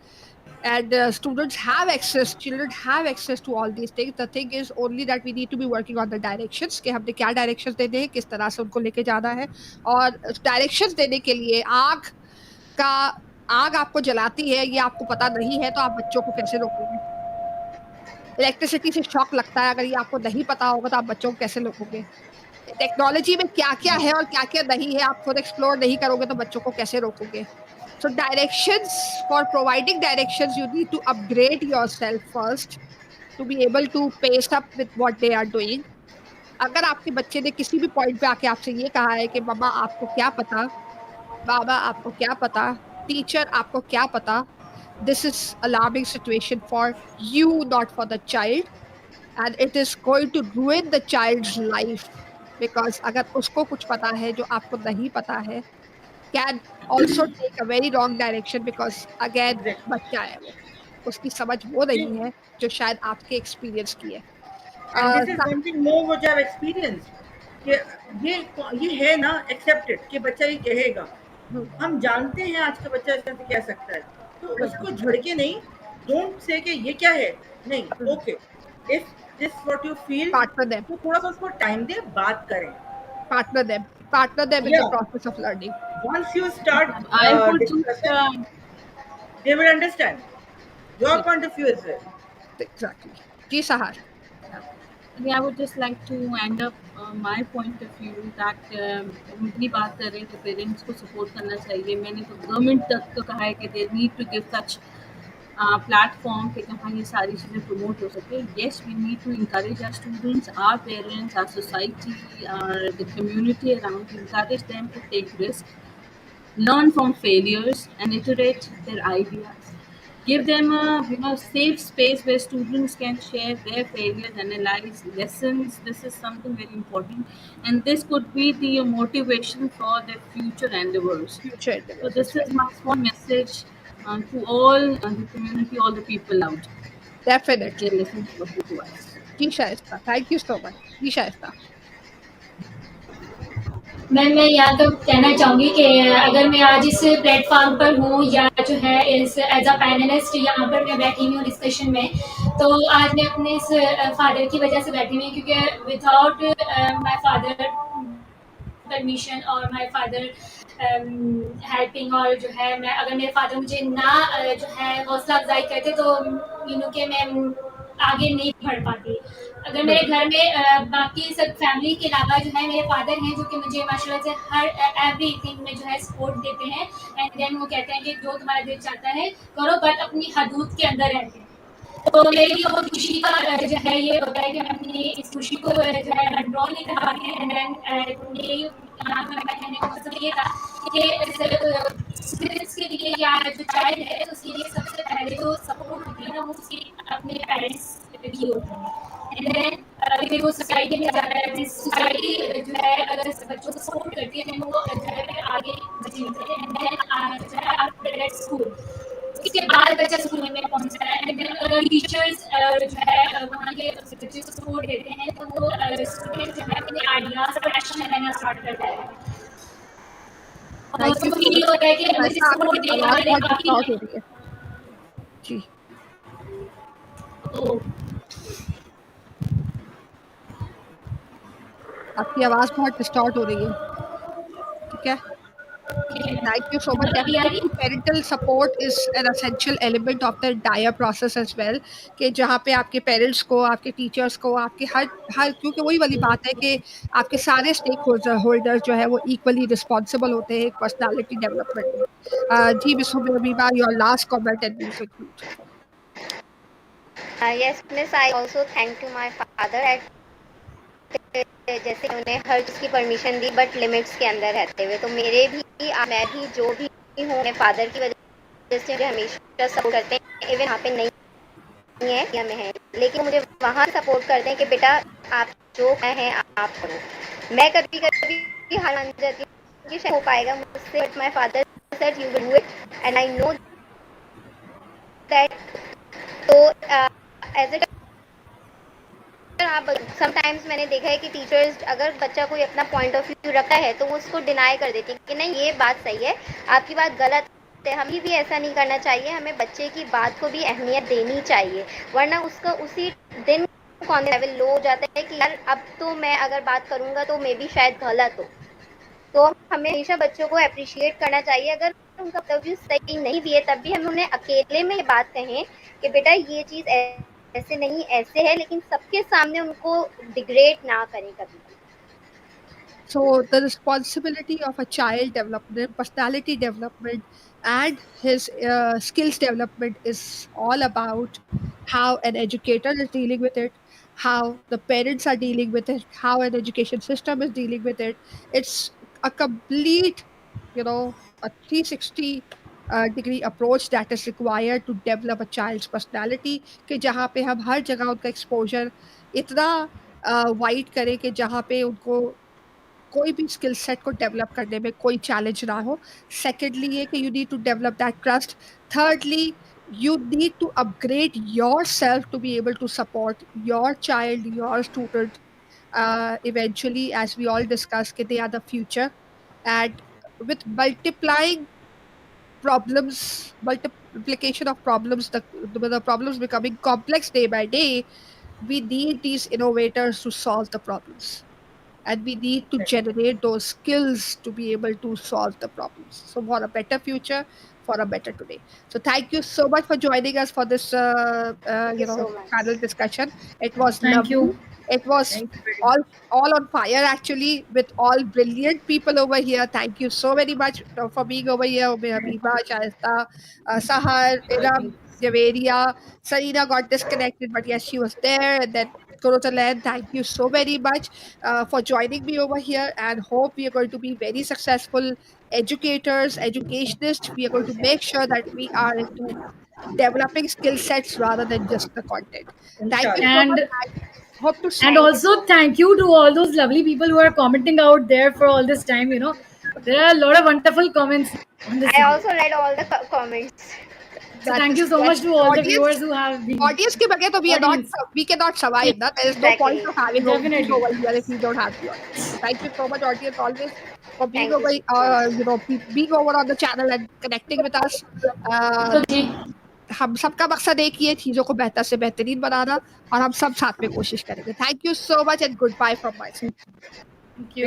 and students have access. Children have access to all these things. The thing is only that we need to be working on the directions. कि हमने क्या directions देने हैं, किस तरह से उनको लेके जाना है. और directions देने के लिए का आग आपको जलाती है, ये आपको पता नहीं है, तो आप बच्चों को कैसे रोकोगे? इलेक्ट्रिसिटी से शॉक लगता है, अगर ये आपको नहीं पता होगा तो आप बच्चों को कैसे रोकोगे? टेक्नोलॉजी में क्या-क्या है और क्या-क्या नहीं है, आप खुद एक्सप्लोर नहीं करोगे तो बच्चों को कैसे रोकोगे? So directions, for providing directions, you need to upgrade yourself first to be able to pace up with what they are doing. अगर आपके बच्चे ने किसी भी पॉइंट पे आके आपसे ये कहा है कि मम्मा आपको क्या पता, बाबा आपको क्या पता, टीचर आपको क्या पता, this is alarming situation for you, not for the child, and it is going to ruin the child's life, because अगर उसको कुछ पता है जो आपको नहीं पता है, can also take a very wrong direction, because again exactly. बच्चा है वो, उसकी समझ वो नहीं है जो शायद आपके एक्सपीरियंस की है। एंड दिस इज सा- one thing more which I have experience कि ये है ना एक्सेप्टेड कि बच्चा ये कहेगा। हम्म, हम जानते हैं आज का बच्चा इस तरह से कह सकता है, तो बिल्कुल। उसको झड़के नहीं, डोंट से कि ये क्या है, नहीं, hmm, okay, if this what you feel, partner them, तो थोड़ा सा उसको टाइम दे, बात करें। partner them, partner them in या the process of learning. once you start I would just discussing, they will understand your ji, point of view as well. exactly. Ji Sahar. yeah, I would just like to end up my point of view that हम इतनी बात कर रहे हैं तो parents को support करना चाहिए। मैंने तो गवर्नमेंट तक तो कहा है कि they need to give such platform कि जहाँ ये सारी चीज़ें प्रमोट हो सके। Yes, we need to encourage our students, our parents, our society, the community around, to encourage them to take risks, learn from failures and iterate their ideas. Give them a safe space where students can share their failures, analyze lessons. This is something very important, and this could be the motivation for their future endeavors. Future So endeavors as this well. is my small message to all the community, all the people out, if they Definitely. listen to us. जी Shaista, thank you so much. जी शाइस्ता। मैं यहाँ तो कहना चाहूँगी कि अगर मैं आज इस प्लेटफॉर्म पर हूँ या जो है इस एज अ पैनलिस्ट यहाँ पर मैं बैठी हुई हूँ डिस्कशन में, तो आज मैं अपने इस फादर की वजह से बैठी हुई हूँ, क्योंकि विदाउट माय फादर परमिशन और माय फादर हेल्पिंग, और जो है मैं अगर मेरे फादर मुझे ना जो है हौसला अफजाई करते, तो कि मैं आगे नहीं बढ़ पाती। अगर मेरे बिल्कुल। घर में बाकी सब फैमिली के अलावा जो है मेरे फादर हैं, जो कि मुझे माशाल्लाह से हर एवरीथिंग में जो है सपोर्ट देते हैं, एंड देन वो कहते हैं कि जो तुम्हारा दिल चाहता है करो, बट अपनी हदूद के अंदर रहते हैं। तो मेरे लिए बहुत खुशी का जो है ये होता है कि मैं अपनी इस खुशी को जो है कंट्रोल नहीं कर पाती है। एंड देन मेरे यहाँ पर मैं कहने का मतलब ये था कि स्किल्स के लिए या जो चाइल्ड है तो उसके लिए सबसे पहले जो सपोर्ट होती है ना, वो उसके अपने पेरेंट्स की होती है। एंड देन फिर वो सोसाइटी में जाता है, अपनी सोसाइटी जो है अगर बच्चों को सपोर्ट करती है, देन वो जो है फिर आगे बच्चे निकलते हैं। एंड देन जो है आफ्टर दैट स्कूल, उसके बाद बच्चा स्कूल में पहुंचता है। एंड देन अगर टीचर्स जो है वहाँ के बच्चे को सपोर्ट देते हैं, तो वो स्टूडेंट जो है अपने आइडियाज पर एक्शन लेना स्टार्ट करता है, और थैंक यू उसको सो फील मच। होता है कि मुझे शाइस्ता, सपोर्ट आपकी देने आवाज वाले बहुत बाकी डिस्टॉर्ट हो हैं। रही है। जी, तो आपकी आवाज बहुत डिस्टॉर्ट हो रही है। ठीक है। Thank you so much. अभी आ रही Definitely, parental support is an essential element of the entire process as well. कि जहाँ पे आपके पेरेंट्स को, आपके टीचर्स को, आपके हर हर क्योंकि वही वाली बात है कि आपके सारे स्टेक होल्डर्स जो है वो इक्वली रिस्पॉन्सिबल होते हैं पर्सनालिटी डेवलपमेंट में। जी miss Habiba, your last comment and we'll conclude. Yes, miss. I also thank to my father at जैसे उन्हें हर चीज़ की परमिशन दी, बट लिमिट्स के अंदर रहते हुए। तो मेरे भी मैं भी जो भी हूँ अपने फादर की वजह से मुझे हमेशा सपोर्ट करते हैं। इवन यहाँ पे नहीं है या में है, लेकिन मुझे वहाँ सपोर्ट करते हैं कि बेटा आप जो है आप करो। मैं कभी कभी हार मान जाती हूँ कि शायद हो पाएगा मुझसे, but my father said you will do it and I know that. तो एज ए आप समटाइम्स मैंने देखा है कि टीचर्स अगर बच्चा कोई अपना पॉइंट ऑफ व्यू रखता है तो वो उसको डिनाई कर देती है कि नहीं ये बात सही है, आपकी बात गलत है। हमें भी ऐसा नहीं करना चाहिए, हमें बच्चे की बात को भी अहमियत देनी चाहिए, वरना उसका उसी दिन कौन लेवल लो हो जाता है कि यार अब तो मैं अगर बात करूंगा तो मे बी शायद गलत हो। तो हमें हमेशा बच्चों को अप्रिशिएट करना चाहिए। अगर उनका पॉइंट ऑफ व्यू सही नहीं भी है तब भी हम उन्हें अकेले में ये बात कहें कि बेटा ये चीज़ ऐसे नहीं ऐसे है, लेकिन सबके सामने उनको डिग्रेड ना करें कभी भी। So the responsibility of a child development, personality development, and his skills development is all about how an educator is dealing with it, how the parents are dealing with it, how an education system is dealing with it. It's a complete, a 360 degree approach that is required to develop a child's personality, कि जहाँ पे हम हर जगह उनका exposure इतना wide करें कि जहाँ पे उनको कोई भी स्किल सेट को डेवलप करने में कोई चैलेंज ना हो. सेकेंडली ये कि you need to develop that trust. thirdly, you need to upgrade yourself to be able to support your child, your student, eventually, as we all discussed, that they are the future. And with multiplying problems, multiplication of problems, the problems becoming complex day by day, we need these innovators to solve the problems, and we need to generate those skills to be able to solve the problems, so for a better future, for a better today. So thank you so much for joining us for this Thank you so much. panel discussion. It was Thank lovely. you. It was Thank you very all much. all on fire, actually, with all brilliant people over here. Thank you so very much for being over here. Habiba, Shaista, Sahar, Iram, Thanks. Javeria. Sarina got disconnected, but yes, she was there. And then Korotalan, thank you so very much for joining me over here, and hope we are going to be very successful educators, educationists. We are going to make sure that we are into developing skill sets rather than just the content. Thank you Inshallah. so much. And I hope to see and you. also thank you to all those lovely people who are commenting out there for all this time. There are a lot of wonderful comments on this I video. also read all the comments. So That thank is, you so yes, much to all the audience. viewers who have been Audience ke bagair to audience. we cannot survive. Na? There is no point Exactly. of having being Definitely. over here if we don't have the audience. So thank you so much, audience, always for being Thank you over, so much. being over on the channel and connecting with us. Uh, So ji, हम सबका मकसद एक ही है, चीजों को बेहतर से बेहतरीन बनाना, और हम सब साथ में कोशिश करेंगे. Thank you so much and goodbye from my side. thank you.